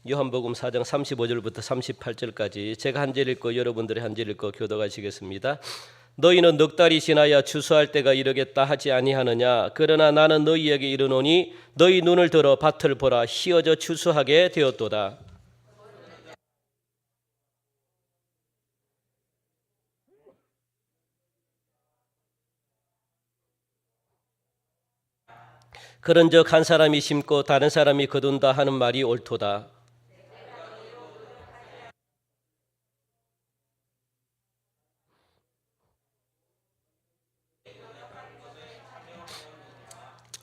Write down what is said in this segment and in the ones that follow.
요한복음 4장 35절부터 38절까지 제가 한 절 읽고 여러분들이 한 절 읽고 교독하시겠습니다. 너희는 넉 달이 지나야 추수할 때가 이르겠다 하지 아니하느냐? 그러나 나는 너희에게 이르노니 너희 눈을 들어 밭을 보라. 휘어져 추수하게 되었도다. 그런즉 한 사람이 심고 다른 사람이 거둔다 하는 말이 옳도다.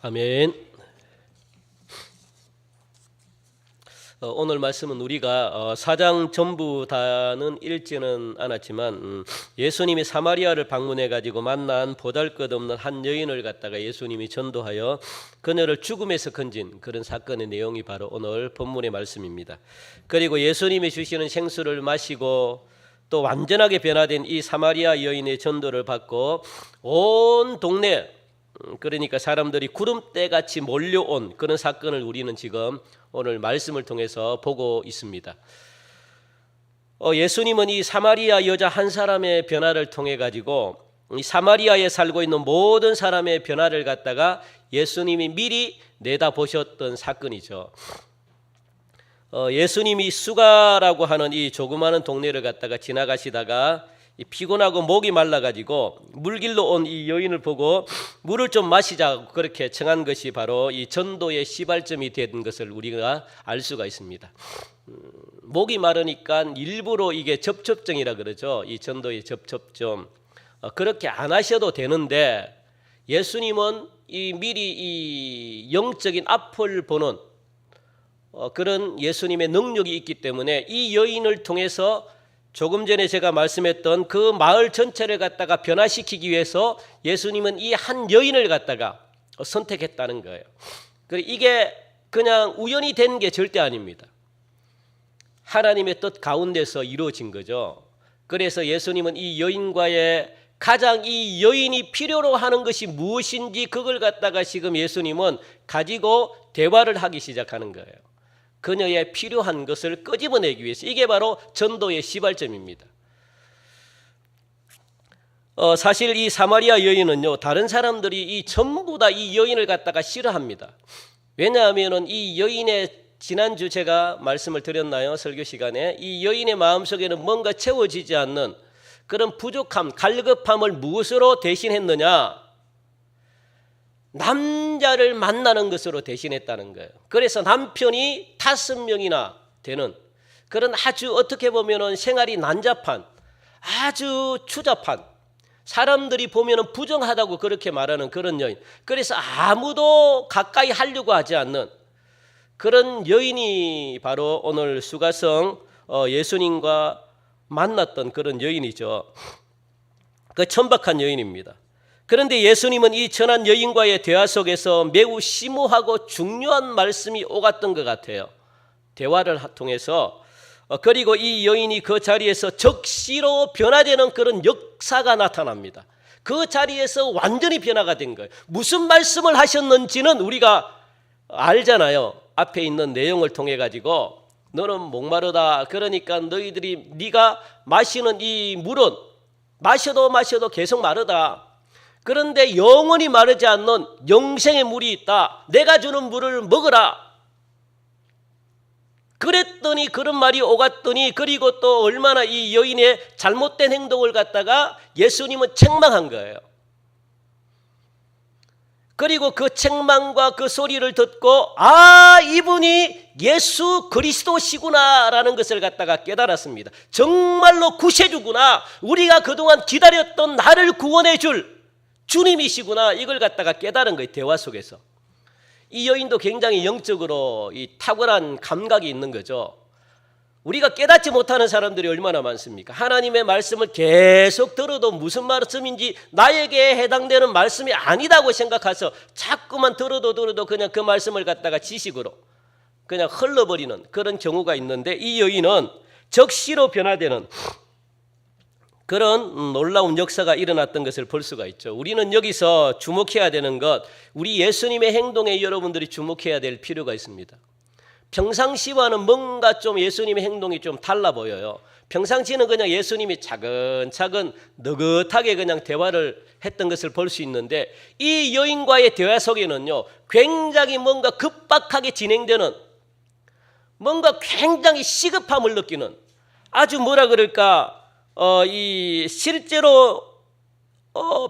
아멘. 오늘 말씀은 우리가 4장 전부 다는 읽지는 않았지만 예수님이 사마리아를 방문해 가지고 만난 보잘것없는 한 여인을 갖다가 예수님이 전도하여 그녀를 죽음에서 건진 그런 사건의 내용이 바로 오늘 본문의 말씀입니다. 그리고 예수님이 주시는 생수를 마시고 또 완전하게 변화된 이 사마리아 여인의 전도를 받고 온 동네, 그러니까 사람들이 구름대같이 몰려온 그런 사건을 우리는 지금 오늘 말씀을 통해서 보고 있습니다. 예수님은 이 사마리아 여자 한 사람의 변화를 통해 가지고 이 사마리아에 살고 있는 모든 사람의 변화를 갖다가 예수님이 미리 내다보셨던 사건이죠. 예수님이 수가라고 하는 이 조그마한 동네를 갖다가 지나가시다가 피곤하고 목이 말라가지고 물길로 온 이 여인을 보고 물을 좀 마시자고 그렇게 청한 것이 바로 이 전도의 시발점이 된 것을 우리가 알 수가 있습니다. 목이 마르니까 일부러 이게 접촉증이라 그러죠. 이 전도의 접촉점. 그렇게 안 하셔도 되는데 예수님은 미리 이 영적인 앞을 보는 그런 예수님의 능력이 있기 때문에 이 여인을 통해서 조금 전에 제가 말씀했던 그 마을 전체를 갖다가 변화시키기 위해서 예수님은 이 한 여인을 갖다가 선택했다는 거예요. 그리고 이게 그냥 우연히 된 게 절대 아닙니다. 하나님의 뜻 가운데서 이루어진 거죠. 그래서 예수님은 이 여인과의 가장 이 여인이 필요로 하는 것이 무엇인지 그걸 갖다가 지금 예수님은 가지고 대화를 하기 시작하는 거예요. 그녀의 필요한 것을 끄집어내기 위해서. 이게 바로 전도의 시발점입니다. 사실 이 사마리아 여인은요, 다른 사람들이 전부 다 이 여인을 갖다가 싫어합니다. 왜냐하면은 이 여인의 지난주 제가 말씀을 드렸나요? 설교 시간에 이 여인의 마음속에는 뭔가 채워지지 않는 그런 부족함, 갈급함을 무엇으로 대신했느냐? 남자를 만나는 것으로 대신했다는 거예요. 그래서 남편이 5명이나 되는 그런 아주 어떻게 보면은 생활이 난잡한 아주 추잡한 사람들이 보면은 부정하다고 그렇게 말하는 그런 여인. 그래서 아무도 가까이 하려고 하지 않는 그런 여인이 바로 오늘 수가성 예수님과 만났던 그런 여인이죠. 그 천박한 여인입니다. 그런데 예수님은 이 천한 여인과의 대화 속에서 매우 심오하고 중요한 말씀이 오갔던 것 같아요. 대화를 통해서. 그리고 이 여인이 그 자리에서 적시로 변화되는 그런 역사가 나타납니다. 그 자리에서 완전히 변화가 된 거예요. 무슨 말씀을 하셨는지는 우리가 알잖아요. 앞에 있는 내용을 통해 가지고 너는 목마르다. 그러니까 네가 마시는 이 물은 마셔도 계속 마르다. 그런데 영원히 마르지 않는 영생의 물이 있다. 내가 주는 물을 먹으라. 그랬더니 그런 말이 오갔더니 그리고 또 얼마나 이 여인의 잘못된 행동을 갖다가 예수님은 책망한 거예요. 그리고 그 책망과 그 소리를 듣고 이분이 예수 그리스도시구나라는 것을 갖다가 깨달았습니다. 정말로 구세주구나. 우리가 그동안 기다렸던 나를 구원해 줄 주님이시구나. 이걸 갖다가 깨달은 거예요. 대화 속에서. 이 여인도 굉장히 영적으로 이 탁월한 감각이 있는 거죠. 우리가 깨닫지 못하는 사람들이 얼마나 많습니까? 하나님의 말씀을 계속 들어도 무슨 말씀인지 나에게 해당되는 말씀이 아니다고 생각해서 자꾸만 들어도 그냥 그 말씀을 갖다가 지식으로 그냥 흘러버리는 그런 경우가 있는데 이 여인은 적시로 변화되는 그런 놀라운 역사가 일어났던 것을 볼 수가 있죠. 우리는 여기서 주목해야 되는 것, 우리 예수님의 행동에 여러분들이 주목해야 될 필요가 있습니다. 평상시와는 뭔가 좀 예수님의 행동이 좀 달라 보여요. 평상시는 그냥 예수님이 차근차근 느긋하게 그냥 대화를 했던 것을 볼 수 있는데, 이 여인과의 대화 속에는요, 굉장히 뭔가 급박하게 진행되는, 뭔가 굉장히 시급함을 느끼는, 아주 뭐라 그럴까, 실제로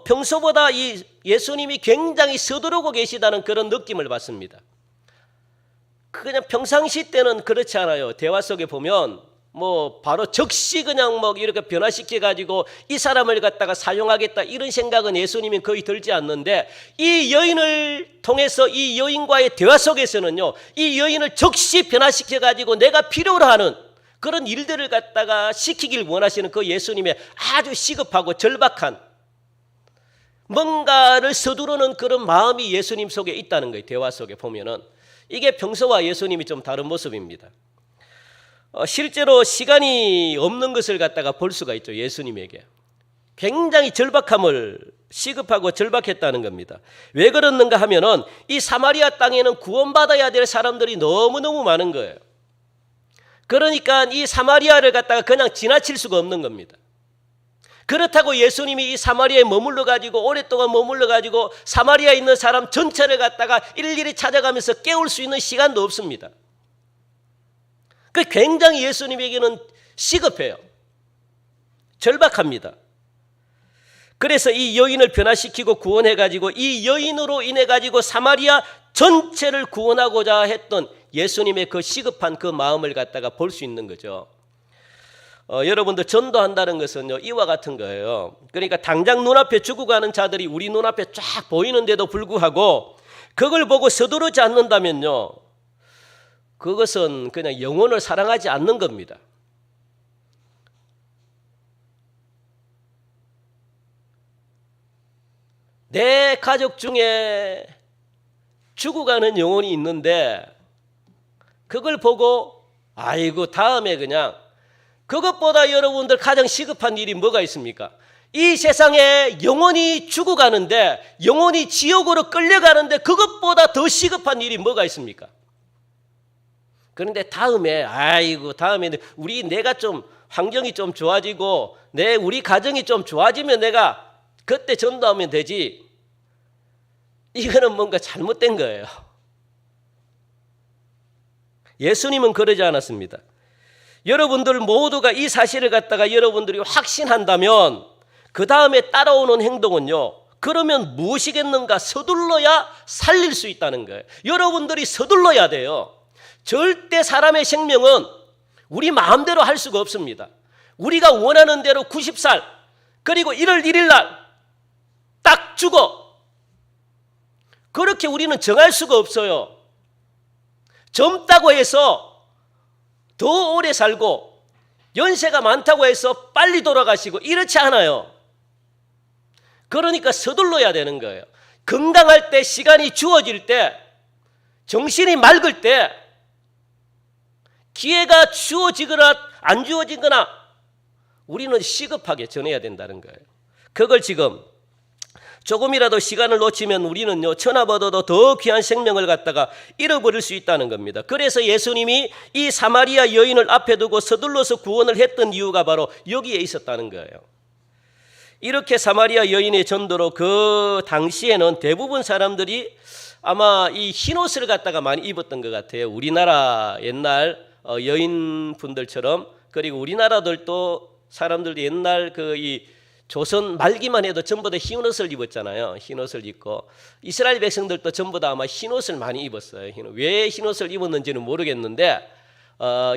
평소보다 이 예수님이 굉장히 서두르고 계시다는 그런 느낌을 받습니다. 그냥 평상시 때는 그렇지 않아요. 대화 속에 보면 뭐 바로 즉시 그냥 뭐 이렇게 변화시켜 가지고 이 사람을 갖다가 사용하겠다 이런 생각은 예수님이 거의 들지 않는데, 이 여인을 통해서 이 여인과의 대화 속에서는요, 이 여인을 즉시 변화시켜 가지고 내가 필요로 하는 그런 일들을 갖다가 시키길 원하시는 그 예수님의 아주 시급하고 절박한 뭔가를 서두르는 그런 마음이 예수님 속에 있다는 거예요. 대화 속에 보면은 이게 평소와 예수님이 좀 다른 모습입니다. 실제로 시간이 없는 것을 갖다가 볼 수가 있죠. 예수님에게 굉장히 시급하고 절박했다는 겁니다. 왜 그랬는가 하면은 이 사마리아 땅에는 구원받아야 될 사람들이 너무너무 많은 거예요. 그러니까 이 사마리아를 갖다가 그냥 지나칠 수가 없는 겁니다. 그렇다고 예수님이 이 사마리아에 머물러 가지고 오랫동안 머물러 가지고 사마리아에 있는 사람 전체를 갖다가 일일이 찾아가면서 깨울 수 있는 시간도 없습니다. 그 굉장히 예수님에게는 시급해요. 절박합니다. 그래서 이 여인을 변화시키고 구원해 가지고 이 여인으로 인해 가지고 사마리아 전체를 구원하고자 했던 예수님의 그 시급한 그 마음을 갖다가 볼 수 있는 거죠. 여러분들 전도한다는 것은요, 이와 같은 거예요. 그러니까 당장 눈앞에 죽어가는 자들이 우리 눈앞에 쫙 보이는데도 불구하고 그걸 보고 서두르지 않는다면요, 그것은 그냥 영혼을 사랑하지 않는 겁니다. 내 가족 중에 죽어가는 영혼이 있는데 그걸 보고 아이고 다음에 그냥, 그것보다 여러분들 가장 시급한 일이 뭐가 있습니까? 이 세상에 영혼이 죽어가는데, 영혼이 지옥으로 끌려가는데 그것보다 더 시급한 일이 뭐가 있습니까? 그런데 다음에 내가 좀 환경이 좀 좋아지고 우리 가정이 좀 좋아지면 내가 그때 전도하면 되지. 이거는 뭔가 잘못된 거예요. 예수님은 그러지 않았습니다. 여러분들 모두가 이 사실을 갖다가 여러분들이 확신한다면 그 다음에 따라오는 행동은요, 그러면 무엇이겠는가? 서둘러야 살릴 수 있다는 거예요. 여러분들이 서둘러야 돼요. 절대 사람의 생명은 우리 마음대로 할 수가 없습니다. 우리가 원하는 대로 90살 그리고 1월 1일 날 딱 죽어, 그렇게 우리는 정할 수가 없어요. 젊다고 해서 더 오래 살고 연세가 많다고 해서 빨리 돌아가시고 이렇지 않아요. 그러니까 서둘러야 되는 거예요. 건강할 때, 시간이 주어질 때, 정신이 맑을 때, 기회가 주어지거나 안 주어지거나 우리는 시급하게 전해야 된다는 거예요. 그걸 지금 조금이라도 시간을 놓치면 우리는요, 천하보다도 더 귀한 생명을 갖다가 잃어버릴 수 있다는 겁니다. 그래서 예수님이 이 사마리아 여인을 앞에 두고 서둘러서 구원을 했던 이유가 바로 여기에 있었다는 거예요. 이렇게 사마리아 여인의 전도로 그 당시에는 대부분 사람들이 아마 이 흰옷을 갖다가 많이 입었던 것 같아요. 우리나라 옛날 여인분들처럼. 그리고 우리나라들도 사람들도 옛날 이 조선 말기만 해도 전부 다 흰옷을 입었잖아요. 흰옷을 입고 이스라엘 백성들도 전부 다 아마 흰옷을 많이 입었어요. 왜 흰옷을 입었는지는 모르겠는데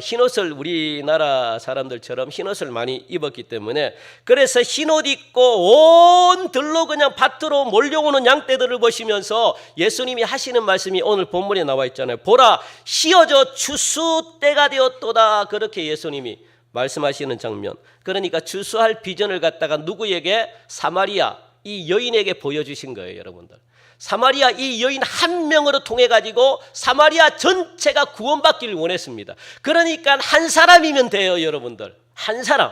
흰옷을 우리나라 사람들처럼 흰옷을 많이 입었기 때문에, 그래서 흰옷 입고 온 들로 그냥 밭으로 몰려오는 양떼들을 보시면서 예수님이 하시는 말씀이 오늘 본문에 나와 있잖아요. 보라, 휘어져 추수 때가 되었도다. 그렇게 예수님이 말씀하시는 장면. 그러니까 추수할 비전을 갖다가 누구에게? 사마리아 이 여인에게 보여주신 거예요. 여러분들, 사마리아 이 여인 한 명으로 통해 가지고 사마리아 전체가 구원받기를 원했습니다. 그러니까 한 사람이면 돼요. 여러분들, 한 사람.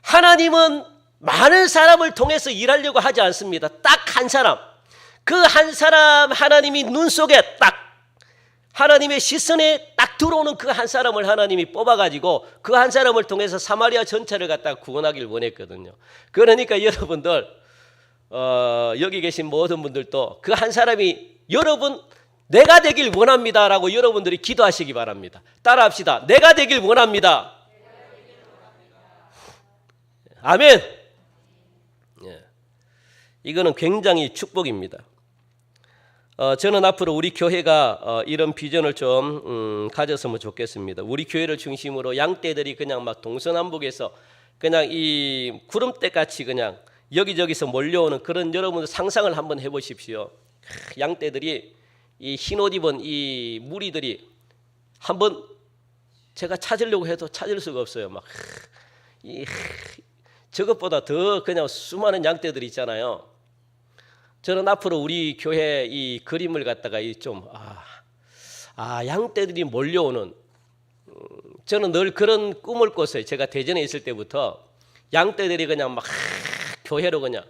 하나님은 많은 사람을 통해서 일하려고 하지 않습니다. 딱 한 사람. 그 한 사람 하나님이 눈 속에 딱 하나님의 시선에 딱 들어오는 그 한 사람을 하나님이 뽑아가지고 그 한 사람을 통해서 사마리아 전체를 갖다가 구원하길 원했거든요. 그러니까 여러분들 여기 계신 모든 분들도 그 한 사람이 여러분 내가 되길 원합니다라고 여러분들이 기도하시기 바랍니다. 따라합시다. 내가 되길 원합니다. 아멘. 예. 이거는 굉장히 축복입니다. 저는 앞으로 우리 교회가 이런 비전을 좀 가졌으면 좋겠습니다. 우리 교회를 중심으로 양떼들이 그냥 막 동서남북에서 그냥 이 구름대 같이 그냥 여기저기서 몰려오는 그런 여러분들 상상을 한번 해보십시오. 양떼들이 이 흰옷 입은 이 무리들이 한번 제가 찾으려고 해도 찾을 수가 없어요. 막 저것보다 더 그냥 수많은 양떼들이 있잖아요. 저는 앞으로 우리 교회 이 그림을 갖다가 좀 양떼들이 몰려오는 저는 늘 그런 꿈을 꿨어요. 제가 대전에 있을 때부터 양떼들이 그냥 막 교회로 그냥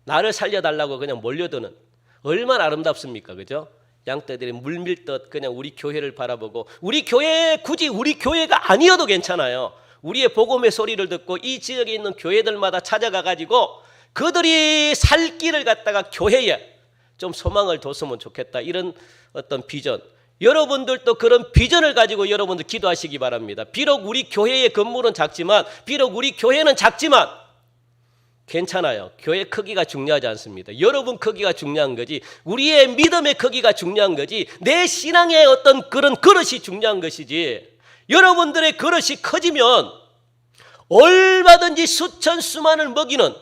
나를 살려달라고 그냥 몰려드는 얼마나 아름답습니까, 그죠? 양떼들이 물밀듯 그냥 우리 교회를 바라보고 우리 교회 굳이 우리 교회가 아니어도 괜찮아요. 우리의 복음의 소리를 듣고 이 지역에 있는 교회들마다 찾아가 가지고 그들이 살 길을 갖다가 교회에 좀 소망을 뒀으면 좋겠다. 이런 어떤 비전. 여러분들도 그런 비전을 가지고 여러분들 기도하시기 바랍니다. 비록 우리 교회의 건물은 작지만 비록 우리 교회는 작지만 괜찮아요. 교회 크기가 중요하지 않습니다. 여러분 크기가 중요한 거지 우리의 믿음의 크기가 중요한 거지 내 신앙의 어떤 그런 그릇이 중요한 것이지 여러분들의 그릇이 커지면 얼마든지 수천 수만을 먹이는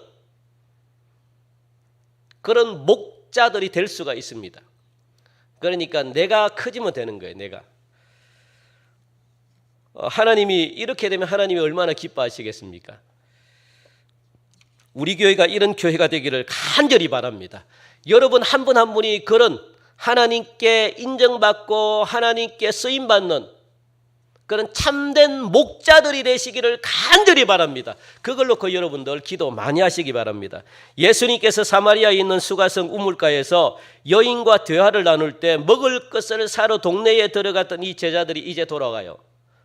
그런 목자들이 될 수가 있습니다. 그러니까 내가 커지면 되는 거예요. 내가 하나님이 이렇게 되면 하나님이 얼마나 기뻐하시겠습니까? 우리 교회가 이런 교회가 되기를 간절히 바랍니다. 여러분 한 분 한 분이 그런 하나님께 인정받고 하나님께 쓰임받는 그런 참된 목자들이 되시기를 간절히 바랍니다. 그걸 놓고 여러분들 기도 많이 하시기 바랍니다. 예수님께서 사마리아에 있는 수가성 우물가에서 여인과 대화를 나눌 때 먹을 것을 사러 동네에 들어갔던 이 제자들이 이제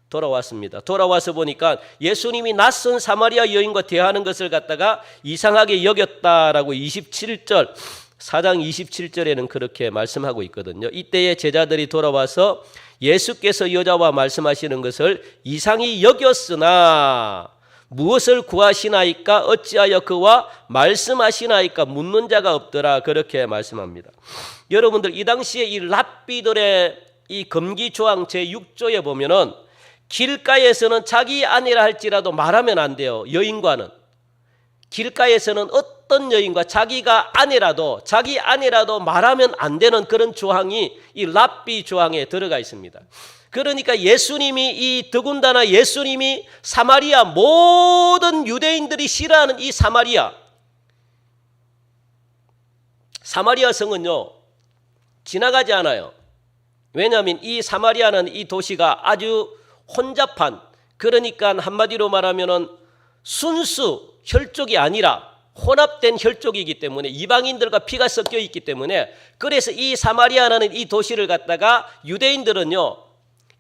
돌아왔습니다. 돌아와서 보니까 예수님이 낯선 사마리아 여인과 대화하는 것을 갖다가 이상하게 여겼다라고 27절 4장 27절에는 그렇게 말씀하고 있거든요. 이때에 제자들이 돌아와서 예수께서 여자와 말씀하시는 것을 이상히 여겼으나 무엇을 구하시나이까 어찌하여 그와 말씀하시나이까 묻는 자가 없더라 그렇게 말씀합니다. 여러분들 이 당시에 이 랍비들의 이 금기조항 제6조에 보면은 길가에서는 자기 아내라 할지라도 말하면 안 돼요. 여인과는 길가에서는 어떤 여인과 자기가 아내라도 자기 아내라도 말하면 안 되는 그런 조항이 이 랍비 조항에 들어가 있습니다. 그러니까 예수님이 이 더군다나 예수님이 사마리아 모든 유대인들이 싫어하는 이 사마리아 성은요 지나가지 않아요. 왜냐하면 이 사마리아는 이 도시가 아주 혼잡한 그러니까 한마디로 말하면은 순수 혈족이 아니라 혼합된 혈족이기 때문에 이방인들과 피가 섞여 있기 때문에 그래서 이 사마리아라는 이 도시를 갖다가 유대인들은요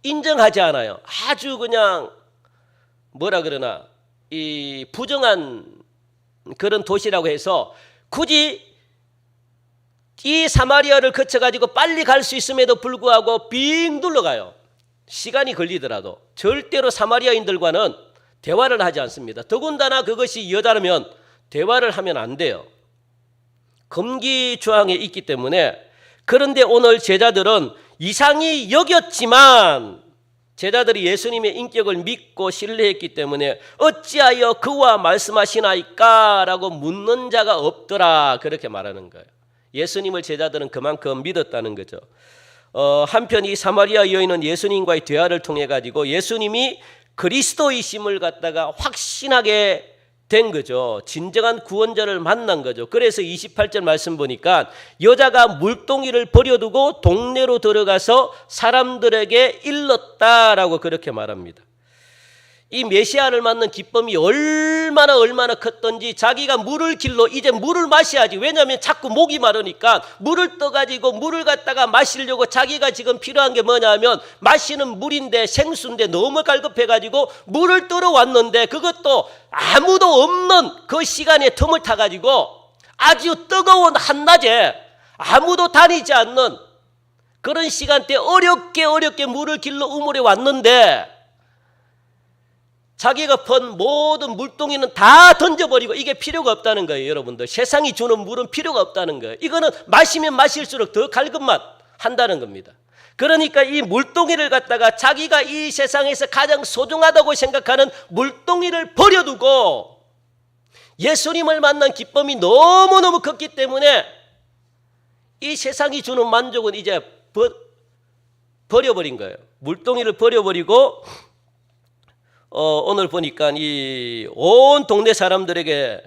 인정하지 않아요. 아주 그냥 뭐라 그러나 이 부정한 그런 도시라고 해서 굳이 이 사마리아를 거쳐가지고 빨리 갈 수 있음에도 불구하고 빙 둘러가요. 시간이 걸리더라도 절대로 사마리아인들과는 대화를 하지 않습니다. 더군다나 그것이 여자라면 대화를 하면 안 돼요. 금기 조항에 있기 때문에. 그런데 오늘 제자들은 이상히 여겼지만 제자들이 예수님의 인격을 믿고 신뢰했기 때문에 어찌하여 그와 말씀하시나이까 라고 묻는 자가 없더라 그렇게 말하는 거예요. 예수님을 제자들은 그만큼 믿었다는 거죠. 한편 이 사마리아 여인은 예수님과의 대화를 통해 가지고 예수님이 그리스도이심을 갖다가 확신하게 된 거죠. 진정한 구원자를 만난 거죠. 그래서 28절 말씀 보니까 여자가 물동이를 버려두고 동네로 들어가서 사람들에게 일렀다라고 그렇게 말합니다. 이 메시아를 맞는 기쁨이 얼마나 컸던지 자기가 물을 길러 이제 물을 마셔야지. 왜냐하면 자꾸 목이 마르니까 물을 떠가지고 물을 갖다가 마시려고 자기가 지금 필요한 게 뭐냐면 마시는 물인데 생수인데 너무 갈급해가지고 물을 떠러 왔는데 그것도 아무도 없는 그 시간에 틈을 타가지고 아주 뜨거운 한낮에 아무도 다니지 않는 그런 시간대에 어렵게 물을 길러 우물에 왔는데 자기가 펀 모든 물동이는 다 던져버리고 이게 필요가 없다는 거예요. 여러분들, 세상이 주는 물은 필요가 없다는 거예요. 이거는 마시면 마실수록 더 갈급만 한다는 겁니다. 그러니까 이 물동이를 갖다가 자기가 이 세상에서 가장 소중하다고 생각하는 물동이를 버려두고 예수님을 만난 기쁨이 너무너무 컸기 때문에 이 세상이 주는 만족은 이제 버려버린 거예요. 물동이를 버려버리고 오늘 보니까 이 온 동네 사람들에게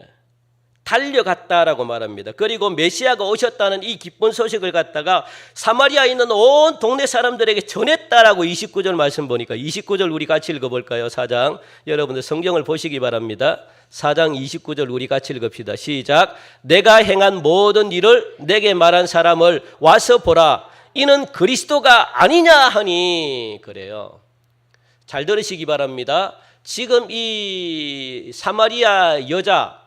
달려갔다라고 말합니다. 그리고 메시아가 오셨다는 이 기쁜 소식을 갖다가 사마리아에 있는 온 동네 사람들에게 전했다라고 29절 말씀 보니까 29절 우리 같이 읽어볼까요? 4장 여러분들 성경을 보시기 바랍니다. 4장 29절 우리 같이 읽읍시다. 시작. 내가 행한 모든 일을 내게 말한 사람을 와서 보라. 이는 그리스도가 아니냐 하니. 그래요. 잘 들으시기 바랍니다. 지금 이 사마리아 여자,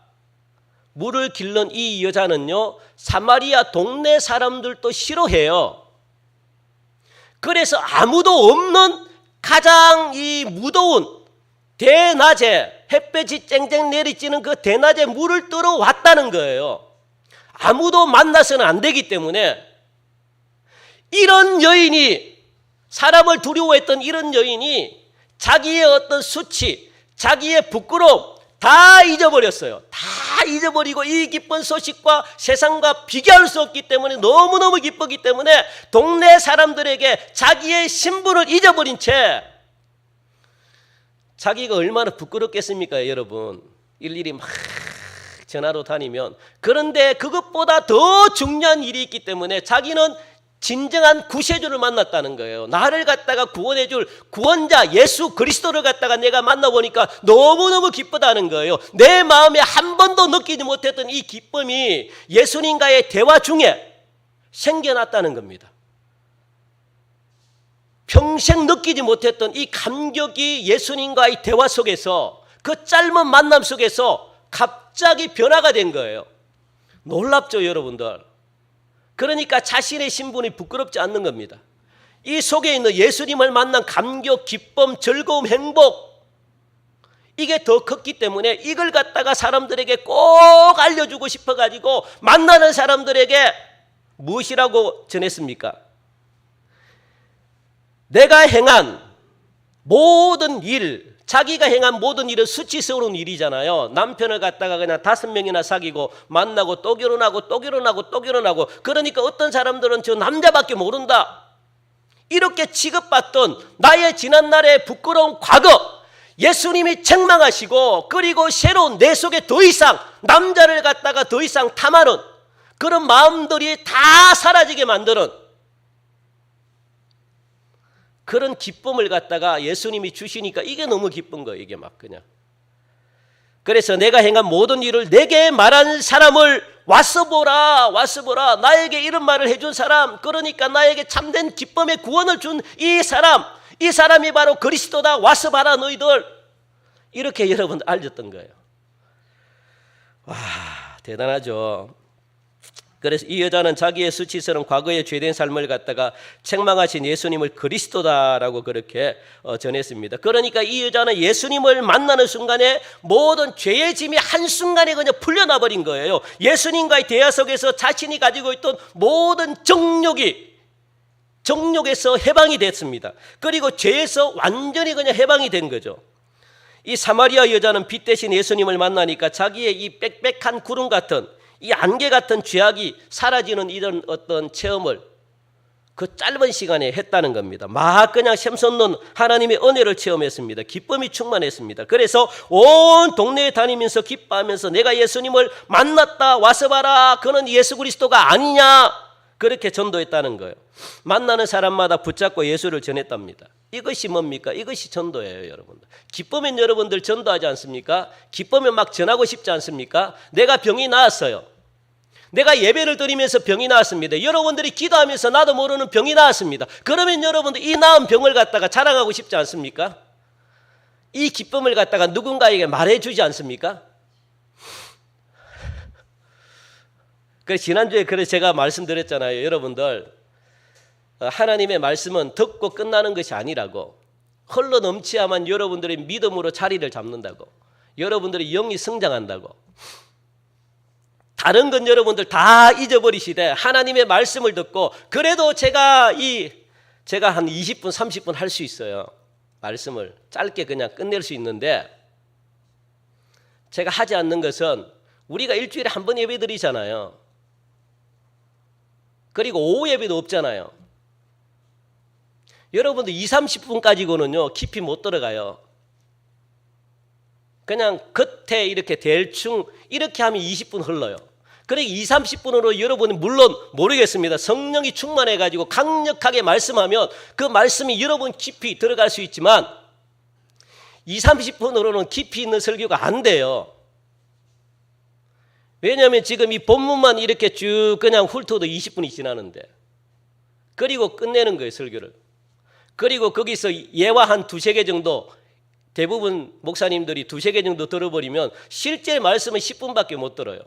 물을 길른 이 여자는요, 사마리아 동네 사람들도 싫어해요. 그래서 아무도 없는 가장 이 무더운 대낮에 햇볕이 쨍쨍 내리쬐는 그 대낮에 물을 뜨러 왔다는 거예요. 아무도 만나서는 안 되기 때문에 이런 여인이, 사람을 두려워했던 이런 여인이 자기의 어떤 수치, 자기의 부끄러움 다 잊어버렸어요. 다 잊어버리고 이 기쁜 소식과 세상과 비교할 수 없기 때문에 너무너무 기쁘기 때문에 동네 사람들에게 자기의 신분을 잊어버린 채 자기가 얼마나 부끄럽겠습니까, 여러분. 일일이 막 전화로 다니면. 그런데 그것보다 더 중요한 일이 있기 때문에 자기는 진정한 구세주를 만났다는 거예요. 나를 갖다가 구원해 줄 구원자 예수 그리스도를 갖다가 내가 만나보니까 너무너무 기쁘다는 거예요. 내 마음에 한 번도 느끼지 못했던 이 기쁨이 예수님과의 대화 중에 생겨났다는 겁니다. 평생 느끼지 못했던 이 감격이 예수님과의 대화 속에서, 그 짧은 만남 속에서 갑자기 변화가 된 거예요. 놀랍죠, 여러분들. 그러니까 자신의 신분이 부끄럽지 않는 겁니다. 이 속에 있는 예수님을 만난 감격, 기쁨, 즐거움, 행복, 이게 더 컸기 때문에 이걸 갖다가 사람들에게 꼭 알려주고 싶어가지고 만나는 사람들에게 무엇이라고 전했습니까? 내가 행한 모든 일, 자기가 행한 모든 일은 수치스러운 일이잖아요. 남편을 갖다가 그냥 5명이나 사귀고 만나고 또 결혼하고 또 결혼하고 또 결혼하고, 그러니까 어떤 사람들은 저 남자밖에 모른다, 이렇게 취급받던 나의 지난날의 부끄러운 과거, 예수님이 책망하시고 그리고 새로운 내 속에 더 이상 남자를 갖다가 더 이상 탐하는 그런 마음들이 다 사라지게 만드는 그런 기쁨을 갖다가 예수님이 주시니까 이게 너무 기쁜 거예요. 이게 막 그냥. 그래서 내가 행한 모든 일을 내게 말한 사람을 와서 보라, 와서 보라. 나에게 이런 말을 해준 사람, 그러니까 나에게 참된 기쁨의 구원을 준 이 사람, 이 사람이 바로 그리스도다. 와서 봐라 너희들. 이렇게 여러분 알렸던 거예요. 와, 대단하죠. 그래서 이 여자는 자기의 수치스러운 과거의 죄된 삶을 갖다가 책망하신 예수님을 그리스도다라고 그렇게 전했습니다. 그러니까 이 여자는 예수님을 만나는 순간에 모든 죄의 짐이 한순간에 그냥 풀려나 버린 거예요. 예수님과의 대화 속에서 자신이 가지고 있던 모든 정욕에서 해방이 됐습니다. 그리고 죄에서 완전히 그냥 해방이 된 거죠. 이 사마리아 여자는 빛 대신 예수님을 만나니까 자기의 이 빽빽한 구름 같은, 이 안개 같은 죄악이 사라지는 이런 어떤 체험을 그 짧은 시간에 했다는 겁니다. 막 그냥 샘솟는 하나님의 은혜를 체험했습니다. 기쁨이 충만했습니다. 그래서 온 동네에 다니면서 기뻐하면서 내가 예수님을 만났다, 와서 봐라, 그는 예수 그리스도가 아니냐, 그렇게 전도했다는 거예요. 만나는 사람마다 붙잡고 예수를 전했답니다. 이것이 뭡니까? 이것이 전도예요, 여러분들. 기쁘면 여러분들 전도하지 않습니까? 기쁘면 막 전하고 싶지 않습니까? 내가 병이 나았어요. 내가 예배를 드리면서 병이 나았습니다. 여러분들이 기도하면서 나도 모르는 병이 나았습니다. 그러면 여러분들 이 나은 병을 갖다가 자랑하고 싶지 않습니까? 이 기쁨을 갖다가 누군가에게 말해주지 않습니까? 그래서 지난주에 제가 말씀드렸잖아요. 여러분들, 하나님의 말씀은 듣고 끝나는 것이 아니라고. 흘러 넘치야만 여러분들의 믿음으로 자리를 잡는다고. 여러분들의 영이 성장한다고. 다른 건 여러분들 다 잊어버리시되 하나님의 말씀을 듣고, 그래도 제가 한 20분 30분 할 수 있어요. 말씀을 짧게 그냥 끝낼 수 있는데, 제가 하지 않는 것은 우리가 일주일에 한 번 예배 드리잖아요. 그리고 오후 예배도 없잖아요. 여러분들 20, 30분까지고는요 깊이 못 들어가요. 그냥 겉에 이렇게 대충 이렇게 하면 20분 흘러요. 그러니까 20, 30분으로 여러분이 물론 모르겠습니다. 성령이 충만해가지고 강력하게 말씀하면 그 말씀이 여러분 깊이 들어갈 수 있지만 20, 30분으로는 깊이 있는 설교가 안 돼요. 왜냐하면 지금 이 본문만 이렇게 쭉 그냥 훑어도 20분이 지나는데, 그리고 끝내는 거예요, 설교를. 그리고 거기서 예화 한 두세 개 정도, 대부분 목사님들이 두세 개 정도 들어버리면 실제 말씀은 10분밖에 못 들어요.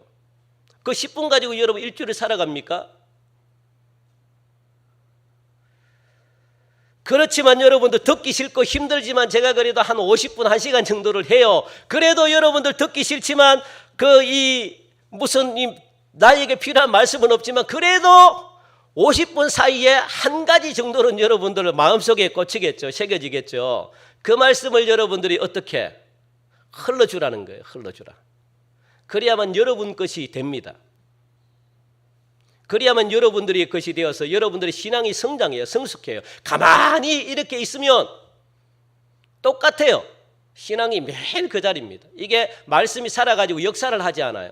그 10분 가지고 여러분 일주일을 살아갑니까? 그렇지만 여러분들 듣기 싫고 힘들지만 제가 그래도 한 50분, 1시간 정도를 해요. 그래도 여러분들 듣기 싫지만 나에게 필요한 말씀은 없지만 그래도 50분 사이에 한 가지 정도는 여러분들 마음속에 꽂히겠죠. 새겨지겠죠. 그 말씀을 여러분들이 어떻게 흘러주라는 거예요. 흘러주라. 그래야만 여러분 것이 됩니다. 그래야만 여러분들이 것이 되어서 여러분들의 신앙이 성장해요. 성숙해요. 가만히 이렇게 있으면 똑같아요. 신앙이 매일 그 자리입니다. 이게 말씀이 살아가지고 역사를 하지 않아요.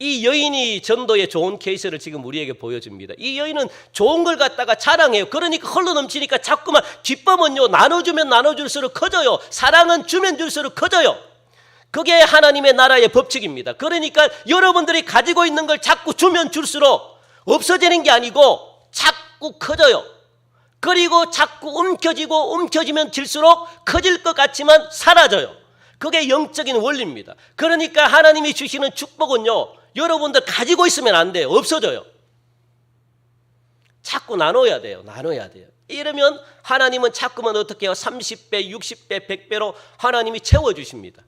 이 여인이 전도의 좋은 케이스를 지금 우리에게 보여줍니다. 이 여인은 좋은 걸 갖다가 자랑해요. 그러니까 흘러넘치니까 자꾸만 기쁨은요 나눠주면 나눠줄수록 커져요. 사랑은 주면 줄수록 커져요. 그게 하나님의 나라의 법칙입니다. 그러니까 여러분들이 가지고 있는 걸 자꾸 주면 줄수록 없어지는 게 아니고 자꾸 커져요. 그리고 자꾸 움켜지면 질수록 커질 것 같지만 사라져요. 그게 영적인 원리입니다. 그러니까 하나님이 주시는 축복은요 여러분들 가지고 있으면 안 돼요. 없어져요. 자꾸 나눠야 돼요. 나눠야 돼요. 이러면 하나님은 자꾸만 어떻게 해요? 30배, 60배, 100배로 하나님이 채워주십니다.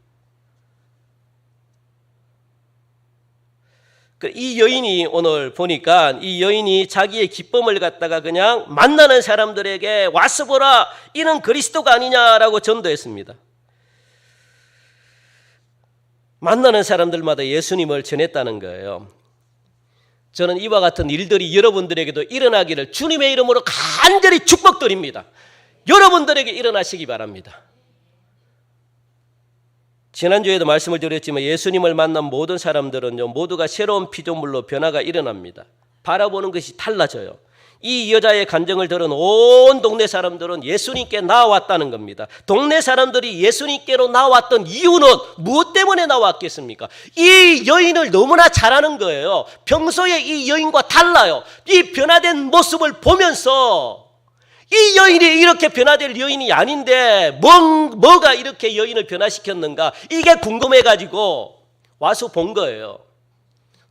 이 여인이 오늘 보니까 이 여인이 자기의 기쁨을 갖다가 그냥 만나는 사람들에게 와서 보라, 이는 그리스도가 아니냐라고 전도했습니다. 만나는 사람들마다 예수님을 전했다는 거예요. 저는 이와 같은 일들이 여러분들에게도 일어나기를 주님의 이름으로 간절히 축복드립니다. 여러분들에게 일어나시기 바랍니다. 지난주에도 말씀을 드렸지만 예수님을 만난 모든 사람들은요 모두가 새로운 피조물로 변화가 일어납니다. 바라보는 것이 달라져요. 이 여자의 간증을 들은 온 동네 사람들은 예수님께 나왔다는 겁니다. 동네 사람들이 예수님께로 나왔던 이유는 무엇 때문에 나왔겠습니까? 이 여인을 너무나 잘 아는 거예요. 평소에 이 여인과 달라요. 이 변화된 모습을 보면서 이 여인이 이렇게 변화될 여인이 아닌데 뭐가 이렇게 여인을 변화시켰는가, 이게 궁금해가지고 와서 본 거예요.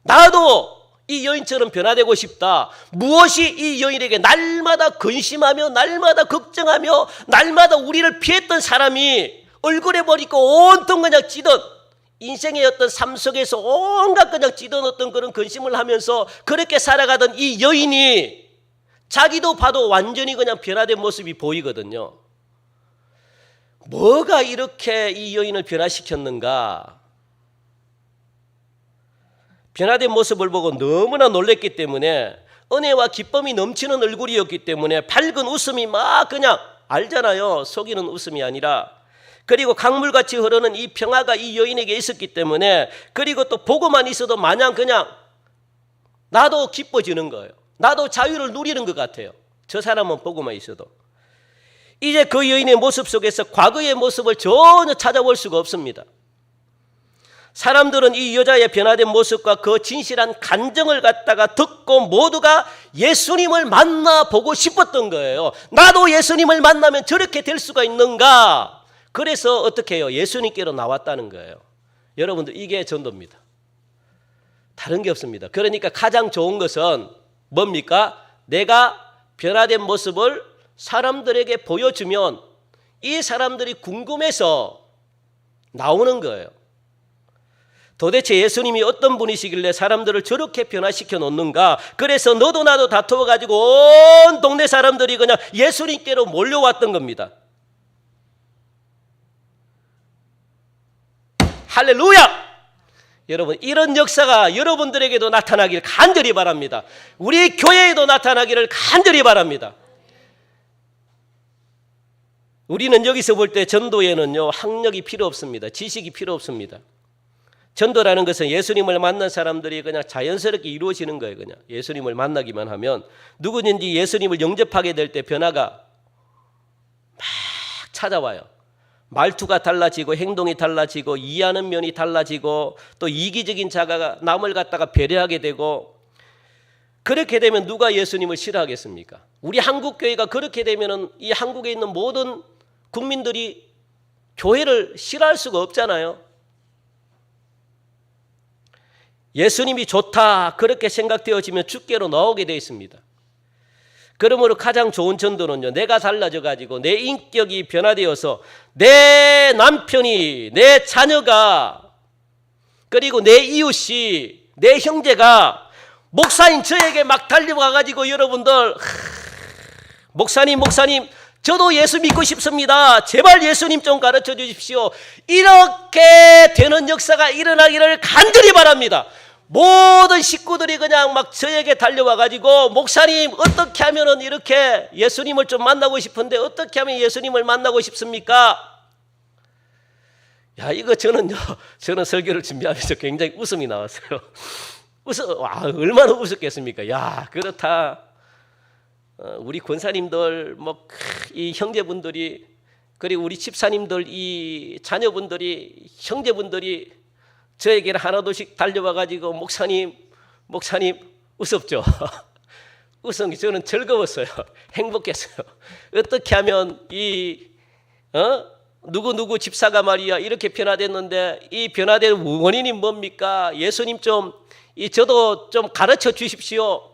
나도 이 여인처럼 변화되고 싶다. 무엇이 이 여인에게 날마다 근심하며 날마다 걱정하며 날마다 우리를 피했던 사람이 얼굴에 버리고 온통 그냥 찌든 인생의 어떤 삶 속에서 온갖 그냥 찌든 어떤 그런 근심을 하면서 그렇게 살아가던 이 여인이 자기도 봐도 완전히 그냥 변화된 모습이 보이거든요. 뭐가 이렇게 이 여인을 변화시켰는가? 변화된 모습을 보고 너무나 놀랬기 때문에, 은혜와 기쁨이 넘치는 얼굴이었기 때문에 밝은 웃음이 막 그냥 알잖아요. 속이는 웃음이 아니라. 그리고 강물같이 흐르는 이 평화가 이 여인에게 있었기 때문에, 그리고 또 보고만 있어도 마냥 그냥 나도 기뻐지는 거예요. 나도 자유를 누리는 것 같아요. 저 사람은 보고만 있어도. 이제 그 여인의 모습 속에서 과거의 모습을 전혀 찾아볼 수가 없습니다. 사람들은 이 여자의 변화된 모습과 그 진실한 간정을 갖다가 듣고 모두가 예수님을 만나보고 싶었던 거예요. 나도 예수님을 만나면 저렇게 될 수가 있는가? 그래서 어떻게 해요? 예수님께로 나왔다는 거예요. 여러분들, 이게 전도입니다. 다른 게 없습니다. 그러니까 가장 좋은 것은 뭡니까? 내가 변화된 모습을 사람들에게 보여주면 이 사람들이 궁금해서 나오는 거예요. 도대체 예수님이 어떤 분이시길래 사람들을 저렇게 변화시켜 놓는가? 그래서 너도 나도 다투어가지고 온 동네 사람들이 그냥 예수님께로 몰려왔던 겁니다. 할렐루야! 여러분, 이런 역사가 여러분들에게도 나타나길 간절히 바랍니다. 우리 교회에도 나타나기를 간절히 바랍니다. 우리는 여기서 볼 때 전도에는요, 학력이 필요 없습니다. 지식이 필요 없습니다. 전도라는 것은 예수님을 만난 사람들이 그냥 자연스럽게 이루어지는 거예요. 그냥 예수님을 만나기만 하면 누구든지 예수님을 영접하게 될 때 변화가 막 찾아와요. 말투가 달라지고 행동이 달라지고 이해하는 면이 달라지고 또 이기적인 자가 남을 갖다가 배려하게 되고, 그렇게 되면 누가 예수님을 싫어하겠습니까? 우리 한국 교회가 그렇게 되면은 이 한국에 있는 모든 국민들이 교회를 싫어할 수가 없잖아요. 예수님이 좋다 그렇게 생각되어지면 주께로 나오게 되어 있습니다. 그러므로 가장 좋은 전도는요, 내가 달라져 가지고 내 인격이 변화되어서 내 남편이, 내 자녀가, 그리고 내 이웃이, 내 형제가 목사님 저에게 막 달려와 가지고 여러분들, 목사님 저도 예수 믿고 싶습니다. 제발 예수님 좀 가르쳐 주십시오. 이렇게 되는 역사가 일어나기를 간절히 바랍니다. 모든 식구들이 그냥 막 저에게 달려와 가지고 목사님 어떻게 하면은 이렇게 예수님을 좀 만나고 싶은데 어떻게 하면 예수님을 만나고 싶습니까? 야, 이거 저는 설교를 준비하면서 굉장히 웃음이 나왔어요. 얼마나 웃었겠습니까? 야, 그렇다. 우리 권사님들, 이 형제분들이, 그리고 우리 집사님들, 이 자녀분들이, 형제분들이 저에게 하나둘씩 달려와 가지고 목사님 웃었죠. 웃은 게 저는 즐거웠어요. 행복했어요. 어떻게 하면 누구 집사가 말이야 이렇게 변화됐는데 이 변화된 원인이 뭡니까? 예수님 저도 좀 가르쳐 주십시오.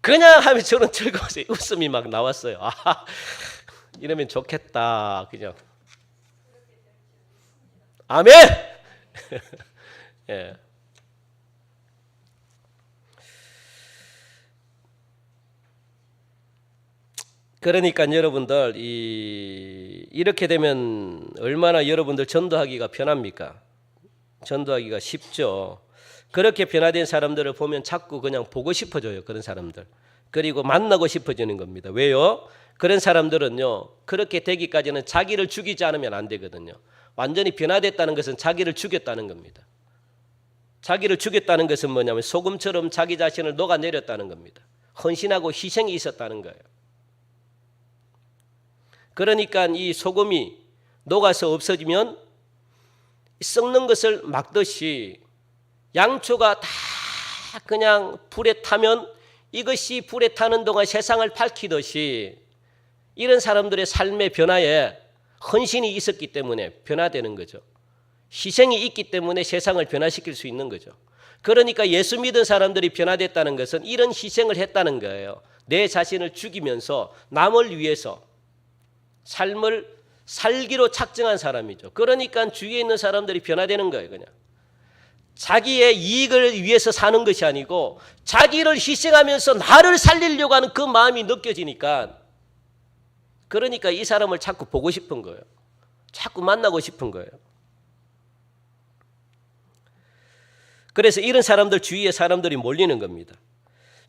그냥 하면 저는 즐거웠어요. 웃음이 막 나왔어요. 이러면 좋겠다. 그죠? 아멘! 예. 그러니까 여러분들 이렇게 되면 얼마나 여러분들 전도하기가 편합니까? 전도하기가 쉽죠. 그렇게 변화된 사람들을 보면 자꾸 그냥 보고 싶어져요. 그런 사람들. 그리고 만나고 싶어지는 겁니다. 왜요? 그런 사람들은요, 그렇게 되기까지는 자기를 죽이지 않으면 안 되거든요. 완전히 변화됐다는 것은 자기를 죽였다는 겁니다. 자기를 죽였다는 것은 뭐냐면 소금처럼 자기 자신을 녹아내렸다는 겁니다. 헌신하고 희생이 있었다는 거예요. 그러니까 이 소금이 녹아서 없어지면 썩는 것을 막듯이 양초가 다 그냥 불에 타면 이것이 불에 타는 동안 세상을 밝히듯이 이런 사람들의 삶의 변화에 헌신이 있었기 때문에 변화되는 거죠. 희생이 있기 때문에 세상을 변화시킬 수 있는 거죠. 그러니까 예수 믿은 사람들이 변화됐다는 것은 이런 희생을 했다는 거예요. 내 자신을 죽이면서 남을 위해서 삶을 살기로 작정한 사람이죠. 그러니까 주위에 있는 사람들이 변화되는 거예요. 그냥 자기의 이익을 위해서 사는 것이 아니고 자기를 희생하면서 나를 살리려고 하는 그 마음이 느껴지니까, 그러니까 이 사람을 자꾸 보고 싶은 거예요. 자꾸 만나고 싶은 거예요. 그래서 이런 사람들 주위에 사람들이 몰리는 겁니다.